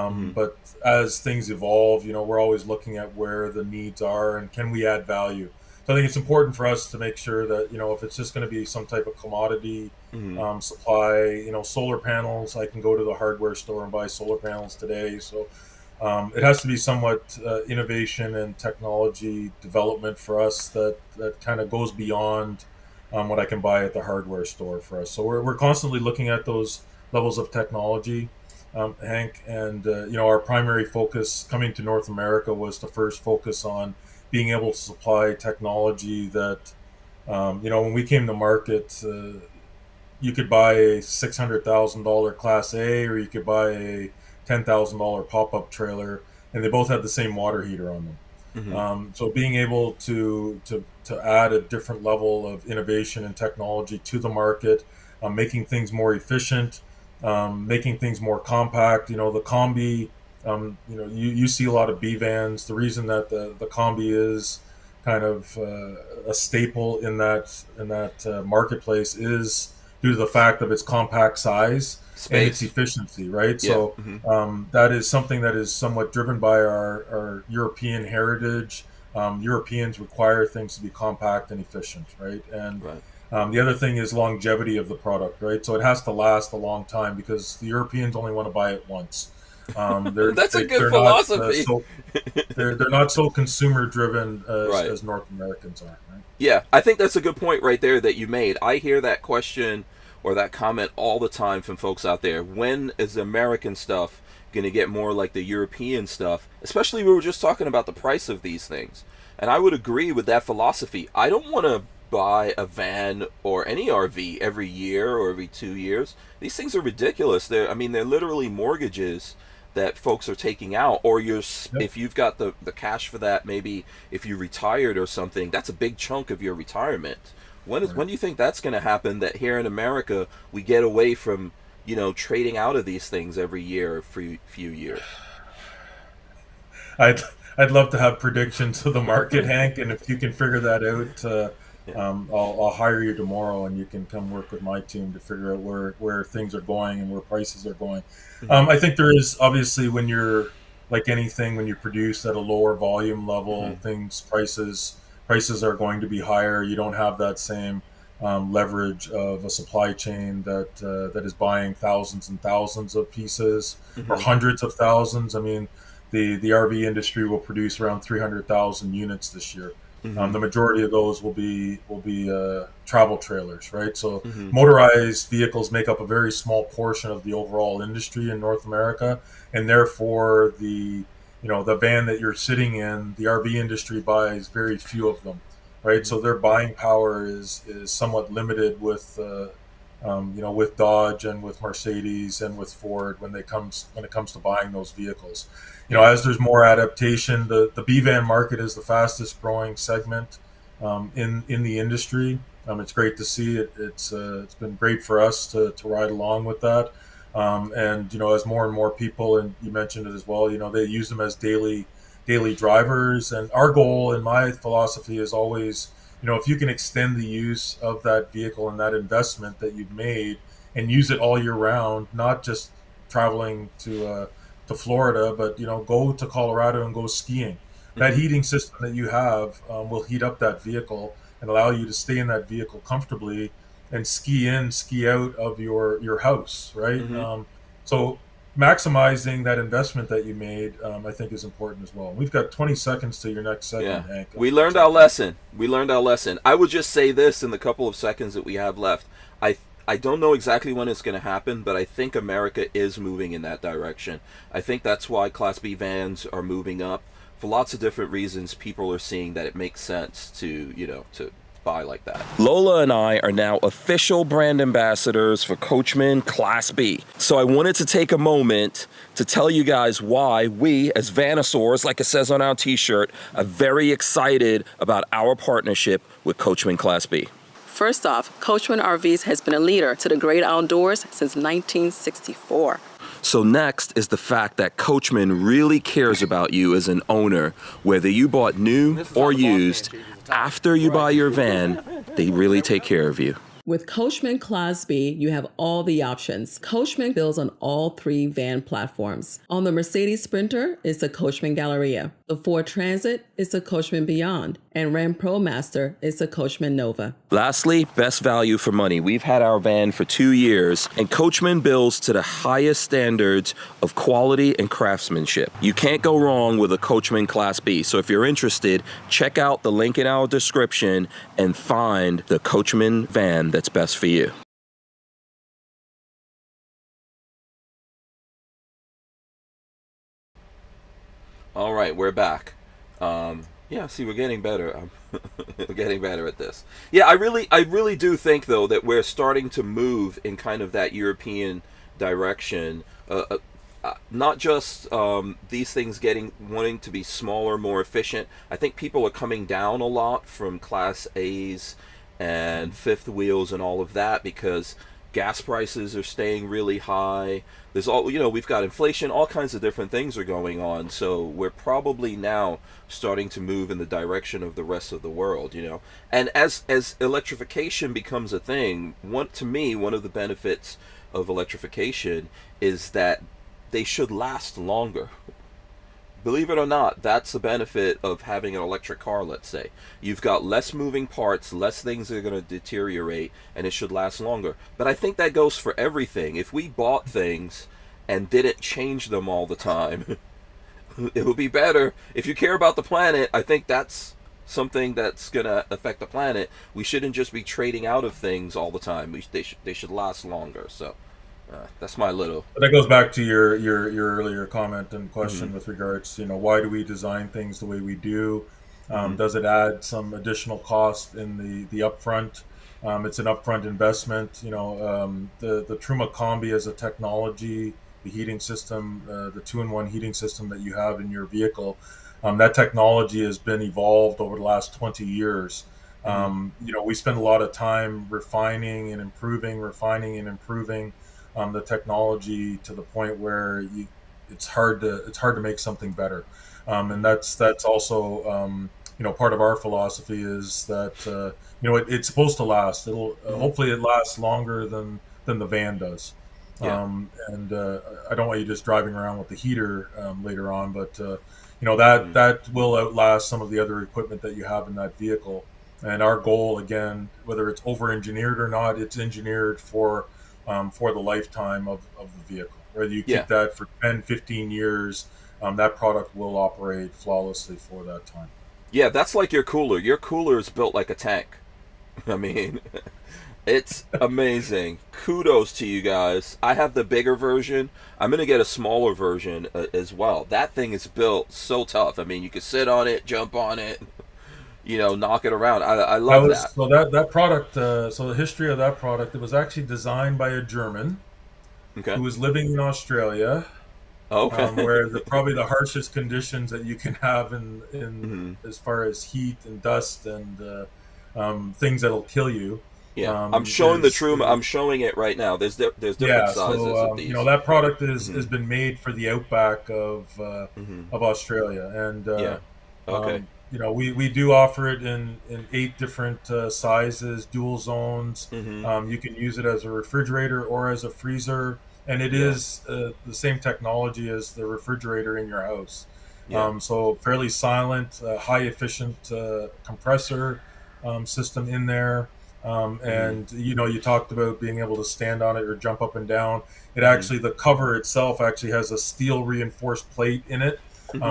hmm But as things evolve, we're always looking at where the needs are and can we add value. So I think it's important for us to make sure that if it's just going to be some type of commodity hmm supply, solar panels. I can go to the hardware store and buy solar panels today. So it has to be somewhat innovation and technology development for us that kind of goes beyond what I can buy at the hardware store for us. So we're constantly looking at those levels of technology, Hank. And our primary focus coming to North America was to first focus on being able to supply technology that, when we came to market, you could buy a $600,000 Class A, or you could buy a $10,000 pop-up trailer, and they both had the same water heater on them. hmm So being able to add a different level of innovation and technology to the market, making things more efficient, making things more compact. The combi, you see a lot of B vans. The reason that the combi is kind of a staple in that marketplace is due to the fact of its compact size and its Space. efficiency, right? Yeah. So that is something that is somewhat driven by our European heritage. Europeans require things to be compact and efficient, right? And Right. the other thing is longevity of the product, right? So it has to last a long time because the Europeans only want to buy it once. That's a good They're not philosophy. so they're not so consumer driven as Right. as North Americans are, right? Yeah, I think that's a good point right there that you made. I hear that question or that comment all the time from folks out there. When is the American stuff going to get more like the European stuff? Especially we were just talking about the price of these things. And I would agree with that philosophy. I don't want to buy a van or any RV every year or every 2 years. These things are ridiculous. They're literally mortgages that folks are taking out, or Yep. if you've got the cash for that, maybe if you retired or something, that's a big chunk of your retirement. When Right. do you think that's going to happen, that here in America we get away from trading out of these things every year for a few years? I'd I'd love to have predictions of the market, Hank, and if you can figure that out, I'll hire you tomorrow, and you can come work with my team to figure out where things are going and where prices are going. Mhm. I think there is obviously, when you're like anything, when you produce at a lower volume level, Mhm. prices are going to be higher. You don't have that same leverage of a supply chain that is buying thousands and thousands of pieces, or Mhm. hundreds of thousands. I mean, the RV industry will produce around 300,000 units this year. Mhm. The majority of those will be travel trailers, right? So Mhm. motorized vehicles make up a very small portion of the overall industry in North America, and therefore the van that you're sitting in, the RV industry buys very few of them, right? Mhm. So their buying power is somewhat limited with Dodge and with Mercedes and with Ford when it comes to buying those vehicles. Yeah. As there's more adaptation, the B van market is the fastest growing segment in the industry. It's great to see it. It's been great for us to ride along with that. And as more and more people, and you mentioned it as well, they use them as daily drivers. And our goal and my philosophy is always, if you can extend the use of that vehicle and that investment that you've made and use it all year round, not just traveling to Florida, but go to Colorado and go skiing. That Mhm. heating system that you have will heat up that vehicle and allow you to stay in that vehicle comfortably and ski in, ski out of your house, right? Mhm. So maximizing that investment that you made, I think, is important as well. We've got 20 seconds to your next Yeah. segment, Hank. We I'll learned our jump in. lesson. We learned our lesson. I would just say this in the couple of seconds that we have left. I I don't know exactly when it's going to happen, but I think America is moving in that direction. I think that's why Class B vans are moving up. For lots of different reasons, people are seeing that it makes sense to buy like that. Lola and I are now official brand ambassadors for Coachman Class B. So I wanted to take a moment to tell you guys why we, as VanNoisSeurs, like it says on our t-shirt, are very excited about our partnership with Coachman Class B. First off, Coachman RVs has been a leader to the great outdoors since 1964. So next is the fact that Coachman really cares about you as an owner, whether you bought new or used. After you buy your van, they really take care of you. With Coachman Class B, you have all the options. Coachman builds on all three van platforms. On the Mercedes Sprinter is the Coachman Galleria. The Ford Transit is the Coachman Beyond. And Ram ProMaster is the Coachman Nova. Lastly, best value for money. We've had our van for 2 years, and Coachman builds to the highest standards of quality and craftsmanship. You can't go wrong with a Coachman Class B. So if you're interested, check out the link in our description and find the Coachman van that's best for you. All right, we're back. Yeah, see, we're getting better. We're getting better at this. Yeah, I really do think though that we're starting to move in kind of that European direction. Not just these things wanting to be smaller, more efficient. I think people are coming down a lot from Class A's and fifth wheels and all of that because gas prices are staying really high. There's we've got inflation, all kinds of different things are going on. So we're probably now starting to move in the direction of the rest of the world. And as electrification becomes a thing, one of the benefits of electrification is that they should last longer. Believe it or not, that's the benefit of having an electric car, let's say. You've got less moving parts, less things that are going to deteriorate, and it should last longer. But I think that goes for everything. If we bought things and didn't change them all the time, it would be better. If you care about the planet, I think that's something that's going to affect the planet. We shouldn't just be trading out of things all the time. They should last longer. So that's my little. But that goes back to your earlier comment and Mm-hmm. question with regards to why do we design things the way we do? Mm-hmm. Does it add some additional cost in the upfront? It's an upfront investment. The Truma Combi as a technology, the heating system, the two-in-one heating system that you have in your vehicle, that technology has been evolved over the last 20 years. Mm-hmm. We spend a lot of time refining and improving the technology to the point where it's hard to make something better, and that's also part of our philosophy is that it's supposed to last. It'll hopefully it lasts longer than the van does. Yeah. And I don't want you just driving around with the heater later on, but that will outlast some of the other equipment that you have in that vehicle. And our goal, again, whether it's over-engineered or not, it's engineered for the lifetime of the vehicle. Whether you keep that for 10, 15 years, that product will operate flawlessly for that time. Yeah, that's like your cooler. Your cooler is built like a tank. I mean, it's amazing. Kudos to you guys. I have the bigger version. I'm going to get a smaller version as well. That thing is built so tough. I mean, you could sit on it, jump on it, knock it around. I love that. So that product, so the history of that product, it was actually designed by a German who was living in Australia. Okay. Where probably the harshest conditions that you can have in as far as heat and dust and things that'll kill you. Yeah, I'm showing the Truma. I'm showing it right now. There's different sizes of these. That product has been made for the outback of Australia, and okay. We do offer it in 8 different sizes, dual zones. You can use it as a refrigerator or as a freezer. And it is the same technology as the refrigerator in your house. So fairly silent, high efficient compressor system in there. And you talked about being able to stand on it or jump up and down. It actually, the cover itself actually has a steel reinforced plate in it,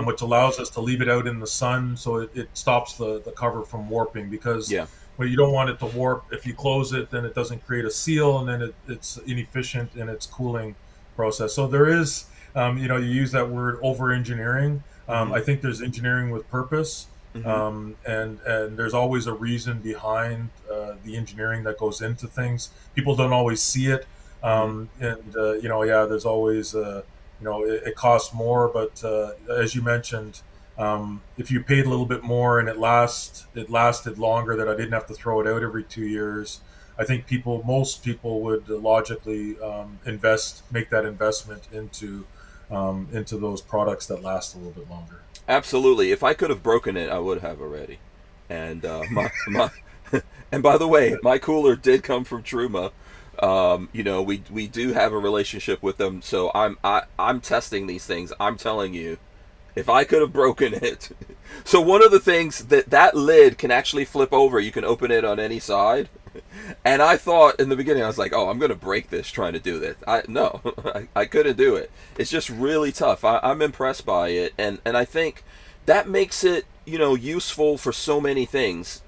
which allows us to leave it out in the sun, so it stops the cover from warping, because well, you don't want it to warp. If you close it, then it doesn't create a seal, and then it's inefficient in its cooling process. So there is, you use that word over-engineering. I think there's engineering with purpose, and there's always a reason behind the engineering that goes into things. People don't always see it, there's always, it costs more, but as you mentioned, if you paid a little bit more and it lasted longer, that I didn't have to throw it out every 2 years, I think most people would logically make that investment into those products that last a little bit longer. Absolutely. If I could have broken it, I would have already. And and by the way, my cooler did come from Truma. We do have a relationship with them, so I'm testing these things. I'm telling you, if I could have broken it. So one of the things that lid can actually flip over. You can open it on any side. And I thought in the beginning, I was like, oh, I'm going to break this trying to do this. I couldn't do it. It's just really tough. I'm impressed by it. And I think that makes it, useful for so many things.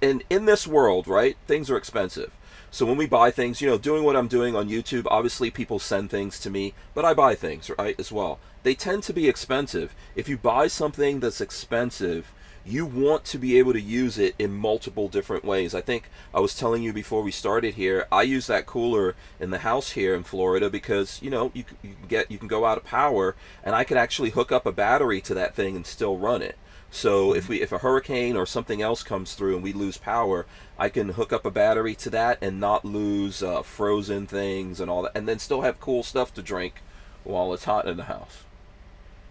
And in this world, right, things are expensive. So when we buy things, doing what I'm doing on YouTube, obviously people send things to me, but I buy things, right, as well. They tend to be expensive. If you buy something that's expensive, you want to be able to use it in multiple different ways. I think I was telling you before we started here, I use that cooler in the house here in Florida because, you can go out of power, and I can actually hook up a battery to that thing and still run it. So if a hurricane or something else comes through and we lose power, I can hook up a battery to that and not lose frozen things and all that, and then still have cool stuff to drink while it's hot in the house.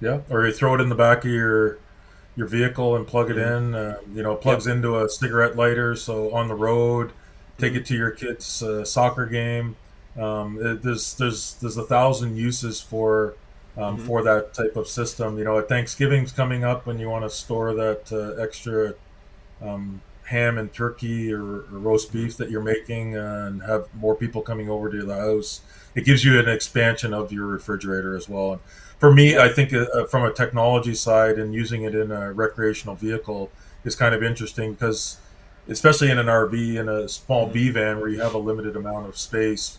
Yeah, or you throw it in the back of your vehicle and plug it in. It plugs into a cigarette lighter, so on the road, take it to your kid's soccer game. There's 1,000 uses for that type of system. Thanksgiving's coming up, when you want to store that extra ham and turkey or roast beef that you're making, and have more people coming over to the house. It gives you an expansion of your refrigerator as well. And for me, I think from a technology side, and using it in a recreational vehicle is kind of interesting, because especially in an RV, in a small B van where you have a limited amount of space,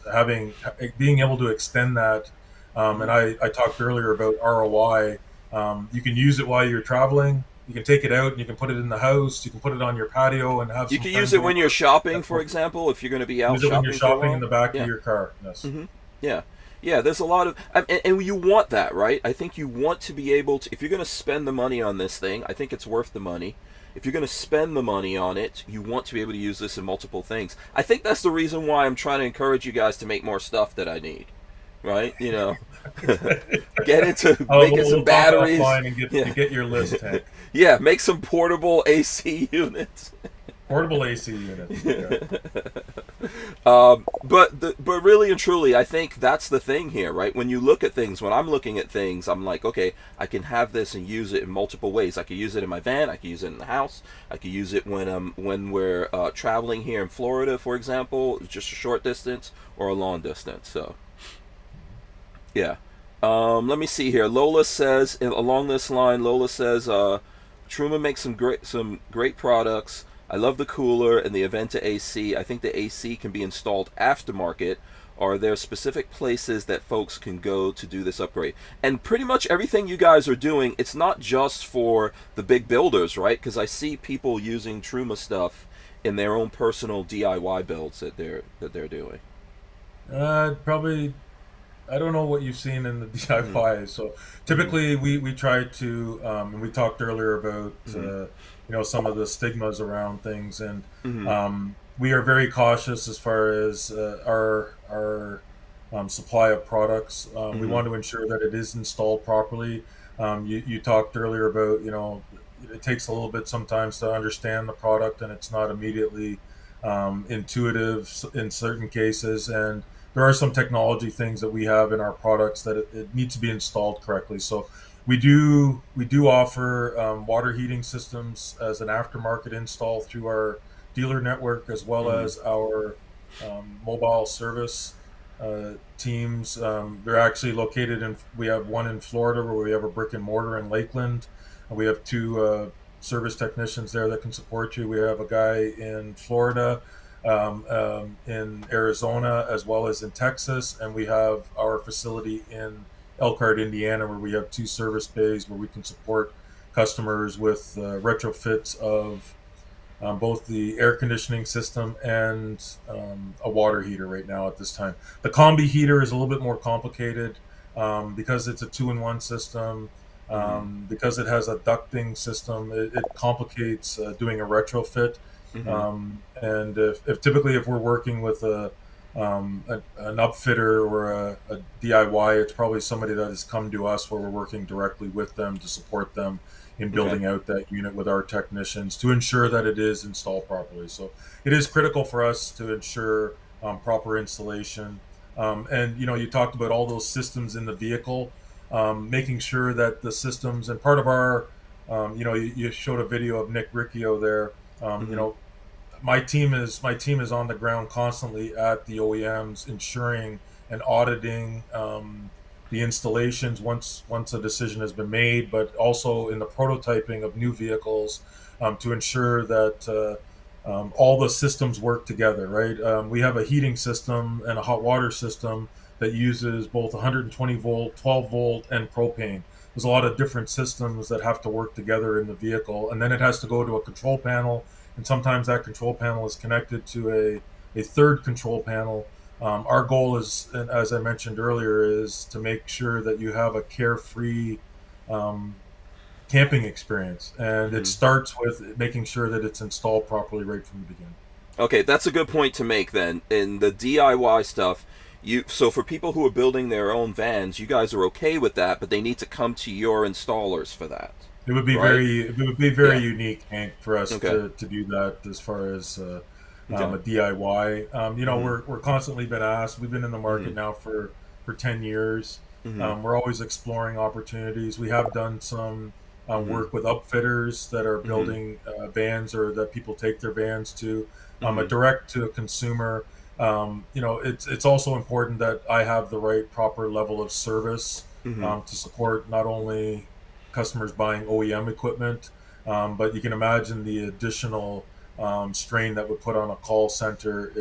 being able to extend that. And I talked earlier about ROI. You can use it while you're traveling. You can take it out and you can put it in the house. You can put it on your patio and have. You can use it when you're shopping, for example, if you're going to be out use it shopping. When you're shopping in the back of your car. Yes. Yeah. There's a lot of, and you want that, right? I think you want to be able to. If you're going to spend the money on this thing, I think it's worth the money. If you're going to spend the money on it, you want to be able to use this in multiple things. I think that's the reason why I'm trying to encourage you guys to make more stuff that I need. right? Get into making We'll some talk batteries. offline and Yeah. get your list, Hank. Yeah, make some portable AC units. Portable AC units. Yeah. But really and truly, I think that's the thing here, right? When you look at things, when I'm looking at things, I'm like, okay, I can have this and use it in multiple ways. I could use it in my van. I could use it in the house. I could use it when we're traveling here in Florida, for example, just a short distance or a long distance. So, yeah. Let me see here. Lola says along this line. Lola says, Truman makes some great products. I love the cooler and the Aventa AC. I think the AC can be installed aftermarket. Are there specific places that folks can go to do this upgrade? And pretty much everything you guys are doing, it's not just for the big builders, right? Because I see people using Truma stuff in their own personal DIY builds that they're doing. Probably. I don't know what you've seen in the Mm-hmm. DIY. So typically, we try to, and we talked earlier about some of the stigmas around things, and Mm-hmm. we are very cautious as far as our supply of products. We Mm-hmm. want to ensure that it is installed properly. You talked earlier about it takes a little bit sometimes to understand the product, and it's not immediately intuitive in certain cases, and there are some technology things that we have in our products that it needs to be installed correctly. So we do offer water heating systems as an aftermarket install through our dealer network, as well Mm-hmm. as our mobile service teams. They're actually located in. We have one in Florida where we have a brick and mortar in Lakeland. And we have two service technicians there that can support you. We have a guy in Florida, in Arizona, as well as in Texas, and we have our facility in Elkhart, Indiana, where we have two service bays where we can support customers with retrofits of both the air conditioning system and a water heater right now at this time. The combi heater is a little bit more complicated because it's a two-in-one system. Mm-hmm. Because it has a ducting system, it complicates doing a retrofit. Mm-hmm. And if we're working with an upfitter or a DIY, it's probably somebody that has come to us where we're working directly with them to support them in Okay. building out that unit with our technicians to ensure that it is installed properly. So it is critical for us to ensure proper installation. And you talked about all those systems in the vehicle, making sure that the systems and part of our, you showed a video of Nick Riccio there. Um, you Mm-hmm. know, my team is on the ground constantly at the OEMs, ensuring and auditing the installations once a decision has been made, but also in the prototyping of new vehicles to ensure that all the systems work together. Right, we have a heating system and a hot water system that uses both 120 volt, 12 volt, and propane. There's a lot of different systems that have to work together in the vehicle, and then it has to go to a control panel, and sometimes that control panel is connected to a third control panel. Our goal is, and as I mentioned earlier, is to make sure that you have a carefree um, camping experience, and it Mm-hmm. starts with making sure that it's installed properly right from the beginning. Okay, that's a good point to make then. In the DIY stuff, so for people who are building their own vans, you guys are okay with that, but they need to come to your installers for that, right? It would be very Yeah. unique, Hank, for us Okay. to do that as far as Okay. a DIY. Mhm. We're constantly been asked. We've been in the market Mhm. now for 10 years. Mhm. We're always exploring opportunities. We have done some Mhm. work with upfitters that are Mhm. building vans or that people take their vans to. A Mhm. direct to a consumer. It's also important that I have the right proper level of service Mhm. to support not only customers buying OEM equipment, but you can imagine the additional strain that would put on a call center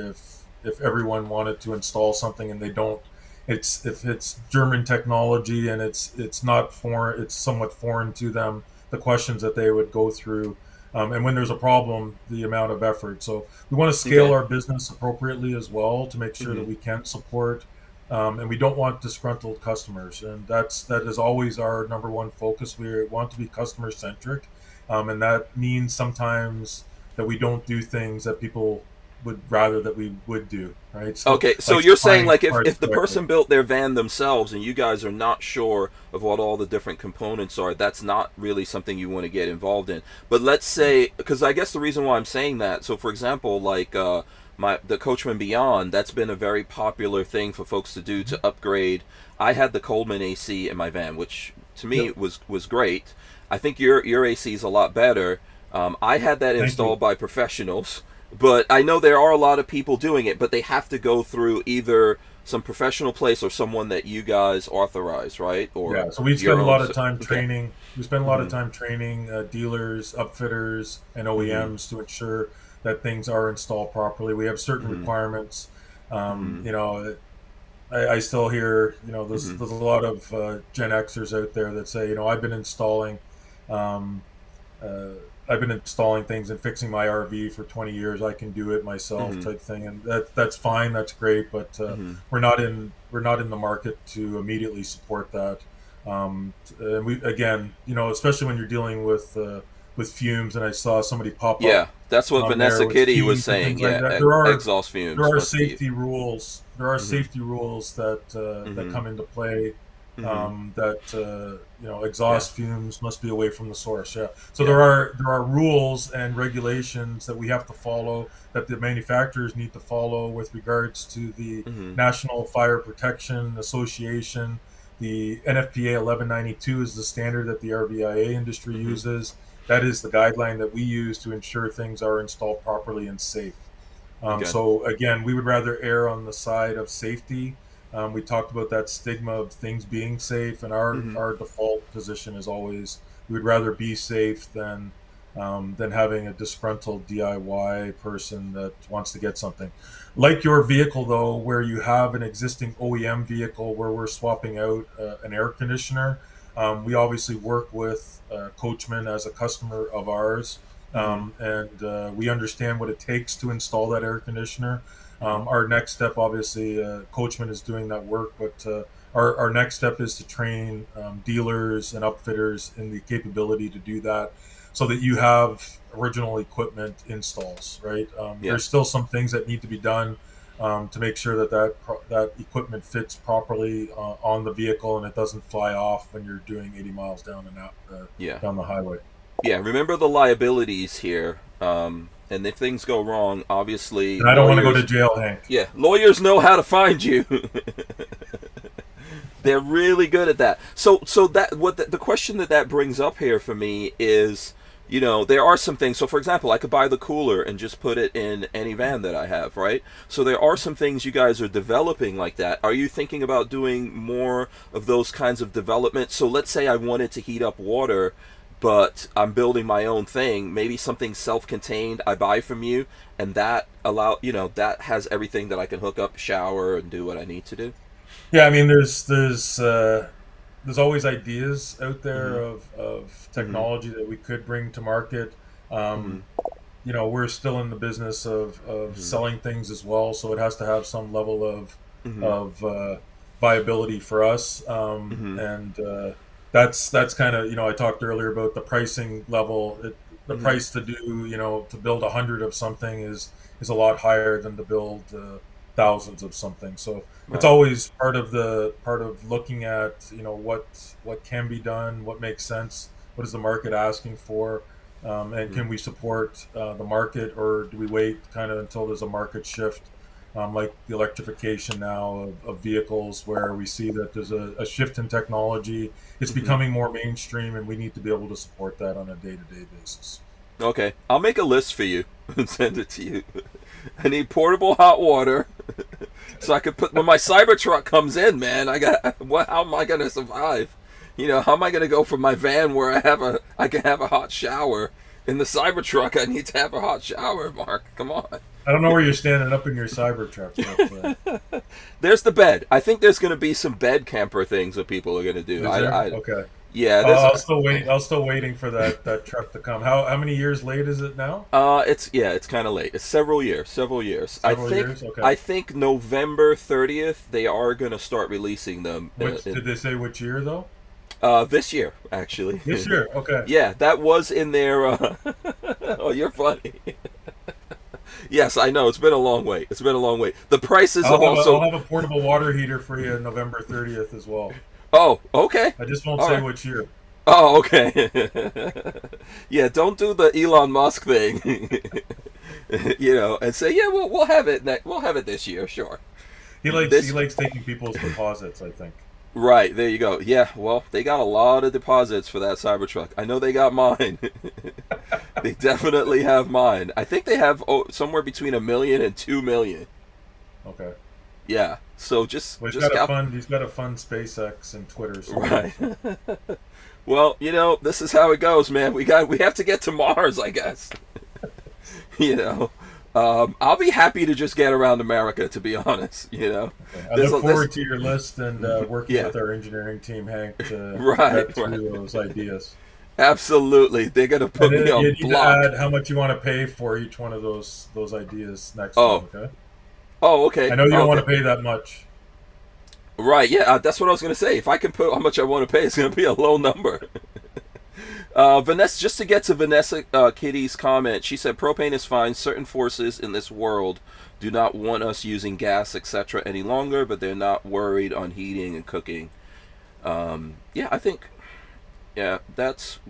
if everyone wanted to install something and they don't. It's if it's German technology and it's not foreign, it's somewhat foreign to them. The questions that they would go through, and when there's a problem, the amount of effort. So we want to scale Okay. our business appropriately as well to make sure that Mhm. we can support and we don't want disgruntled customers, and that is always our number one focus. We want to be customer centric, and that means sometimes that we don't do things that people would rather that we would do, right? So, Okay, so like you're saying supplying like parts if the directly. person built their van themselves and you guys are not sure of what all the different components are, that's not really something you want to get involved in. But let's say, because I guess the reason why I'm saying that, so for example, like the Coachman Beyond, that's been a very popular thing for folks to do to upgrade. I had the Coleman AC in my van, which to me Yep. was great. I think your AC is a lot better. I had that Thank you. installed by professionals, but I know there are a lot of people doing it, but they have to go through either some professional place or someone that you guys authorize, right? Or Yeah, so we your spend a own. lot of time Okay. training. We spend a lot of Hmm. time training dealers, upfitters, and Hmm. OEMs to ensure that things are installed properly. We have certain Hmm. requirements. Hmm. You know, I still hear, you know, Hmm. there's a lot of Gen Xers out there that say, you know, um, uh, I've been installing things and fixing my RV for 20 years. I can do it myself, Hmm. type thing, and that's fine. That's great, but Hmm. we're not in the market to immediately support that. And we again, you know, especially when you're dealing with fumes, and I saw somebody pop up Yeah, that's what on there Vanessa with Kitty was fumes and saying. things like Yeah, that. exhaust There fumes are must be. safety rules. There are Hmm. safety rules that that Hmm. come into play. Hmm. That you know, Yeah, exhaust fumes must be away from the source. Yeah. So yeah. there are rules and regulations that we have to follow, that the manufacturers need to follow with regards to the Hmm. National Fire Protection Association. The NFPA 1192 is the standard that the RVIA industry Hmm. uses. That is the guideline that we use to ensure things are installed properly and safe. Okay. So again, we would rather err on the side of safety. We talked about that stigma of things being safe, and Hmm. our default position is always we would rather be safe than having a disgruntled DIY person that wants to get something. Like your vehicle, though, where you have an existing OEM vehicle where we're swapping out an air conditioner, we obviously work with Coachman as a customer of ours, Hmm. and we understand what it takes to install that air conditioner. Hmm. Our next step, obviously, Coachman is doing that work, but our next step is to train dealers and upfitters in the capability to do that, so that you have original equipment installs. Right? Yeah. There's still some things that need to be done to make sure that that equipment fits properly on the vehicle and it doesn't fly off when you're doing 80 miles Yeah. down the highway. Yeah, remember the liabilities here. And if things go wrong, obviously And I don't want to go to lawyers. jail, Hank. Yeah, lawyers know how to find you. They're really good at that. So that what the question that brings up here for me is, you know, there are some things. So for example, I could buy the cooler and just put it in any van that I have, right? So there are some things you guys are developing like that. Are you thinking about doing more of those kinds of development? So let's say I wanted to heat up water, but I'm building my own thing, maybe something self-contained I buy from you, and that that has everything that I can hook up, shower, and do what I need to do. Yeah, I mean, there's always ideas out there Mhm. of Mhm. technology that we could bring to market. Mhm. Um, you know, we're still in the business of Mhm. selling things as well, so it has to have some level Mhm. of viability for us. Mhm. And that's kind of, you know, I talked earlier about the pricing level. The Mhm. price to do, you know, to build 100 of something is a lot higher than to build thousands of something. So it's Right. always part of looking at, you know, what can be done, what makes sense, what is the market asking for, and Mhm. can we support the market, or do we wait kind of until there's a market shift, like the electrification now of vehicles, where we see that there's a shift in technology. It's Mhm. becoming more mainstream, and we need to be able to support that on a day-to-day basis. Okay, I'll make a list for you and send it to you. I need portable hot water, so I could put when my Cybertruck comes in. Man, I got what? How am I gonna survive? You know, how am I gonna go from my van where I can have a hot shower in the Cybertruck? I need to have a hot shower. Mark, come on. I don't know where you're standing up in your Cybertruck, but There's the bed. I think there's gonna be some bed camper things that people are gonna do. is there? I Okay. yeah. There's I'll still waiting for that truck to come. How many years late is it now? it's kind of late. It's several years, several years. Several years. Okay. I think November 30th they are gonna start releasing them. Which did they say which year though? This year actually. This year. Okay. Yeah, that was in their. Oh, you're funny. Yes, I know. It's been a long wait. It's been a long wait. The prices have I'll also. have a portable water heater for you November 30th as well. Oh, okay. I just won't All say right. which year. Oh, okay. Yeah, don't do the Elon Musk thing. And say, yeah, we'll have it. We'll have it this year, sure. He likes taking people's deposits, I think. Right, there you go. Yeah, well, they got a lot of deposits for that Cybertruck. I know they got mine. They definitely have mine. I think they have somewhere between $1 million and $2 million. Okay. Yeah, so just Well, just he's got a fun SpaceX and Twitter. So right. Well, this is how it goes, man. We have to get to Mars, I guess. I'll be happy to just get around America, to be honest. Okay. I look forward to your list and working with our engineering team, Hank, to get through those ideas. Absolutely, they're gonna put me on block. Add how much you want to pay for each one of those ideas next time. Okay. Oh, okay. I know you don't want to pay that much. Right. Yeah, that's what I was gonna say. If I can put how much I want to pay, it's gonna be a low number. Vanessa, just to get to Vanessa Kitty's comment, she said propane is fine. Certain forces in this world do not want us using gas, etc., any longer, but they're not worried on heating and cooking. I think, that's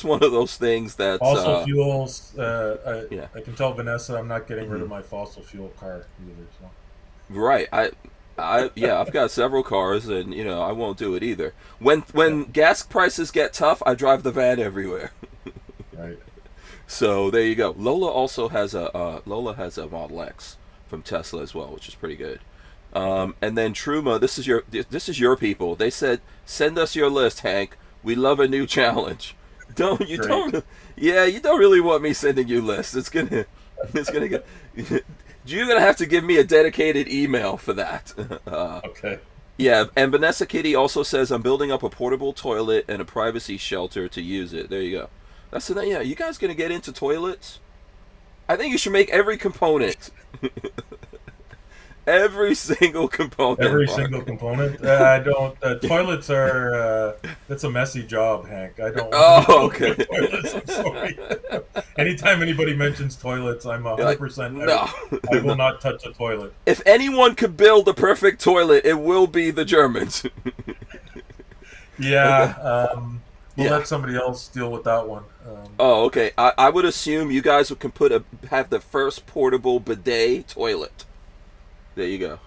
one of those things that fossil fuels. I can tell Vanessa I'm not getting rid of my fossil fuel car either. So. Right. I've got several cars, and I won't do it either. When gas prices get tough, I drive the van everywhere. Right. So there you go. Lola also has a Model X from Tesla as well, which is pretty good. And then Truma, this is your people. They said, send us your list, Hank. We love a new challenge. You don't really want me sending you lists. It's gonna get. You're going to have to give me a dedicated email for that. Okay. Yeah, and Vanessa Kitty also says, I'm building up a portable toilet and a privacy shelter to use it. There you go. You guys going to get into toilets? I think you should make every component. Every single component. Every single component? I don't. Toilets are. That's a messy job, Hank. I don't. Okay. Toilets. I'm sorry. Anytime anybody mentions toilets, I'm 100%. No. I will not touch a toilet. If anyone could build a perfect toilet, it will be the Germans. Yeah. We'll let somebody else deal with that one. Okay. I would assume you guys can have the first portable bidet toilet. There you go.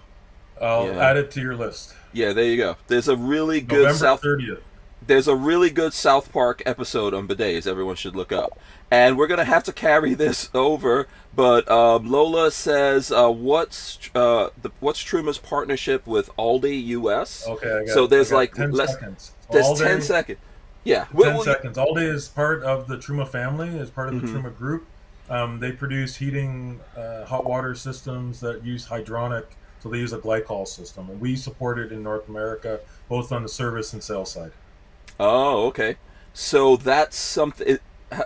I'll add it to your list. Yeah, there you go. There's a really good November 30th. There's a really good South Park episode on bidets everyone should look up. And we're going to have to carry this over, but Lola says, what's Truma's partnership with Alde US? Okay, there's 10 seconds. There's 10 seconds. Yeah. 10 seconds. Alde is part of the Truma family, is part of the Truma group. They produce heating hot water systems that use hydronic, so they use a glycol system. And we support it in North America, both on the service and sales side. Oh, okay. So that's something.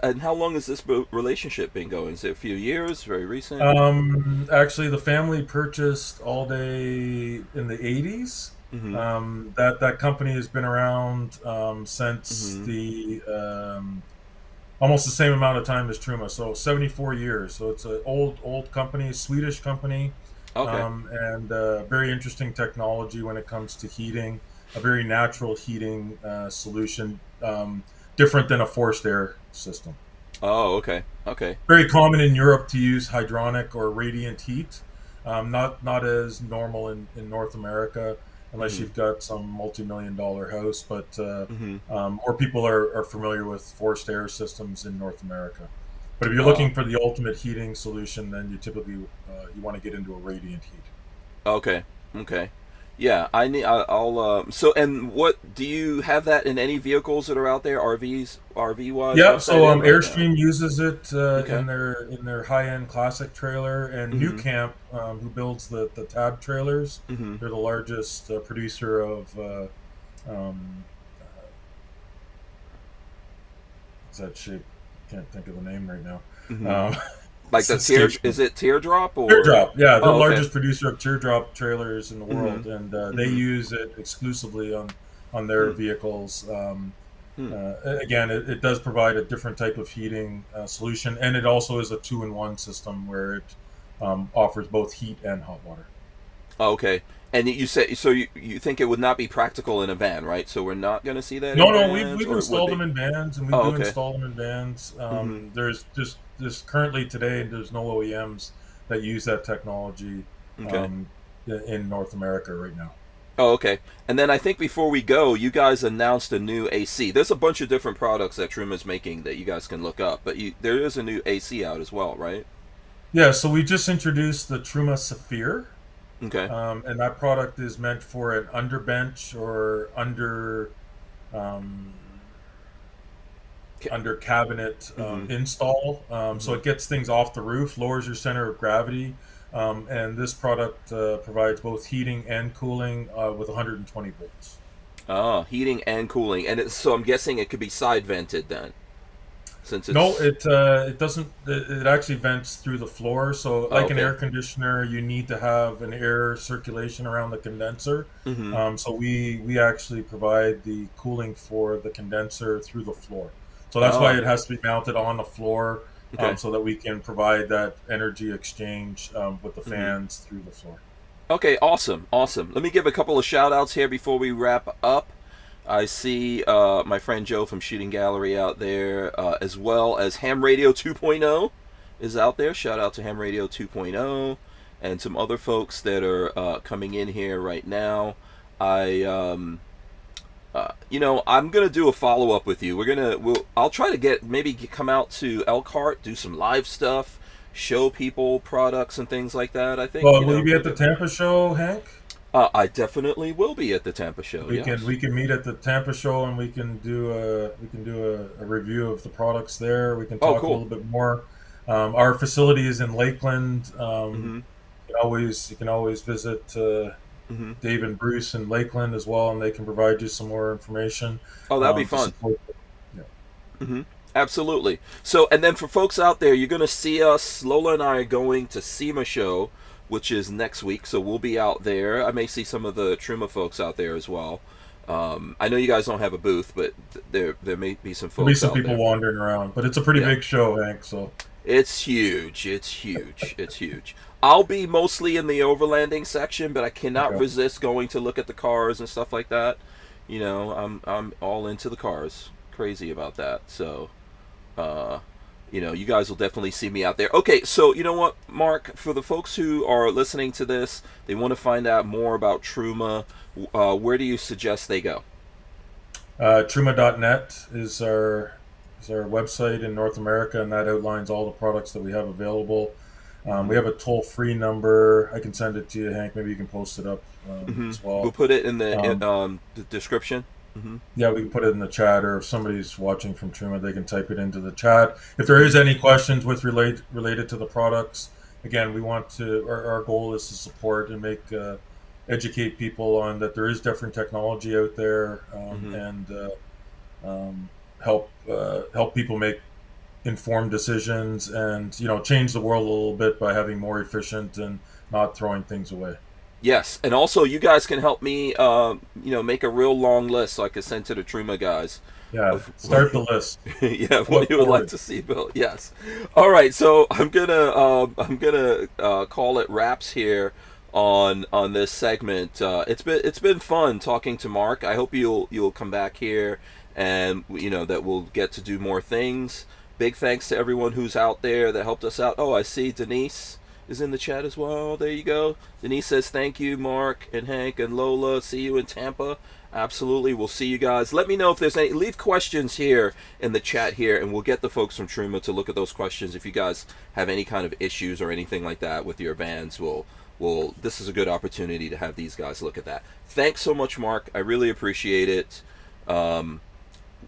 And how long has this relationship been going? Is it a few years? Very recent? Actually, the family purchased Alde in the 80s. Mm-hmm. That company has been around since the almost the same amount of time as Truma, so 74 years. So it's an old company, Swedish company, and very interesting technology when it comes to heating, a very natural heating solution, different than a forced air system. Oh, okay. Very common in Europe to use hydronic or radiant heat, not as normal in North America, unless you've got some multi-million-dollar house, but more people are familiar with forced air systems in North America. But if you're looking for the ultimate heating solution, then you typically you want to get into a radiant heat. Okay. Yeah, I'll. So, and what do you have that in any vehicles that are out there? RV wise? Yeah. So Airstream uses it in their high-end classic trailer, and New Camp, who builds the tab trailers, they're the largest producer of. What's that shape? Can't think of the name right now. Like the is it Teardrop or Teardrop? Yeah, the largest producer of teardrop trailers in the world, and they use it exclusively on their vehicles. Again, it does provide a different type of heating solution, and it also is a 2-in-1 system where it offers both heat and hot water. Oh, okay. And you said so you think it would not be practical in a van, right? So we're not going to see that No, in no, vans, we've or it would installed be? them in vans, and we Oh, do okay. install them in vans. Mm-hmm. There's currently today there's no OEMs that use that technology Okay. in North America right now. Oh, okay. And then I think before we go, you guys announced a new AC. There's a bunch of different products that Truman's making that you guys can look up, but there is a new AC out as well, right? Yeah, so we just introduced the Truma Saphir, Okay. and that product is meant for an underbench or um, under cabinet Mm-hmm. install. So Mm-hmm. it gets things off the roof, lowers your center of gravity, and this product provides both heating and cooling with 120 volts. Ah, heating and cooling, and so I'm guessing it could be side vented then, since No, it's. it doesn't. It actually vents through the floor. So, Oh, like an okay. air conditioner, you need to have an air circulation around the condenser. Mm-hmm. So we actually provide the cooling for the condenser through the floor. So that's why Oh, it has to be mounted on the floor, okay. so that we can provide that energy exchange with the Mm-hmm. fans through the floor. Okay, awesome, awesome. Let me give a couple of shout outs here before we wrap up. I see my friend Joe from Shooting Gallery out there, as well as Ham Radio 2.0 is out there. Shout out to Ham Radio 2.0 and some other folks that are coming in here right now. I, I'm gonna do a follow up with you. I'll try to come out to Elkhart, do some live stuff, show people products and things like that. I think Well, will you be at the Tampa show, Hank? I definitely will be at the Tampa show. We can Yes. we can meet at the Tampa show, and we can do a review of the products there. We can Oh, talk a cool. little bit more. Our facility is in Lakeland. Mm-hmm. You can always visit Mm-hmm. Dave and Bruce in Lakeland as well, and they can provide you some more information Oh, that'll be to fun. support. Yeah. Mm-hmm. Absolutely. So, and then for folks out there, you're going to see us. Lola and I are going to SEMA show, which is next week. So we'll be out there. I may see some of the Truma folks out there as well. I know you guys don't have a booth, but there may be some There'll be folks some out people there. wandering around, but it's a pretty Yeah. big show, Hank. So It's huge. It's huge. It's huge. I'll be mostly in the overlanding section, but I cannot okay. resist going to look at the cars and stuff like that. I'm all into the cars. Crazy about that. So, uh, you guys will definitely see me out there. Okay, so you know what, Mark? For the folks who are listening to this, they want to find out more about Truma. Where do you suggest they go? Truma.net is our website in North America, and that outlines all the products that we have available. We have a toll-free number. I can send it to you, Hank. Maybe you can post it up Mm-hmm. as We'll well. put it in Um, the description. Mm-hmm. yeah, we can put it in the chat, or if somebody's watching from Truma, they can type it into the chat. If there is any questions related to the products, again, our goal is to support and educate people on that there is different technology out there, Mm-hmm. and help people make informed decisions, and change the world a little bit by having more efficient and not throwing things away. Yes, and also you guys can help me, make a real long list so I can send to the Truma guys Yeah, of start the list. yeah, I what look you would like forward. to see built. Yes. All right, so I'm gonna call it wraps here on this segment. It's been fun talking to Mark. I hope you'll come back here, and that we'll get to do more things. Big thanks to everyone who's out there that helped us out. Oh, I see Denise is in the chat as well. There you go. Denise says thank you, Mark and Hank and Lola. See you in Tampa. Absolutely. We'll see you guys. Let me know if there's any. Leave questions here in the chat here, and we'll get the folks from Truma to look at those questions. If you guys have any kind of issues or anything like that with your vans, this is a good opportunity to have these guys look at that. Thanks so much, Mark. I really appreciate it. Um,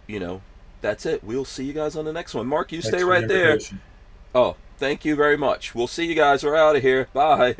you know, that's it. We'll see you guys on the next one. Mark, you Thanks stay for the right there. invitation. Oh, thank you very much. We'll see you guys. We're out of here. Bye.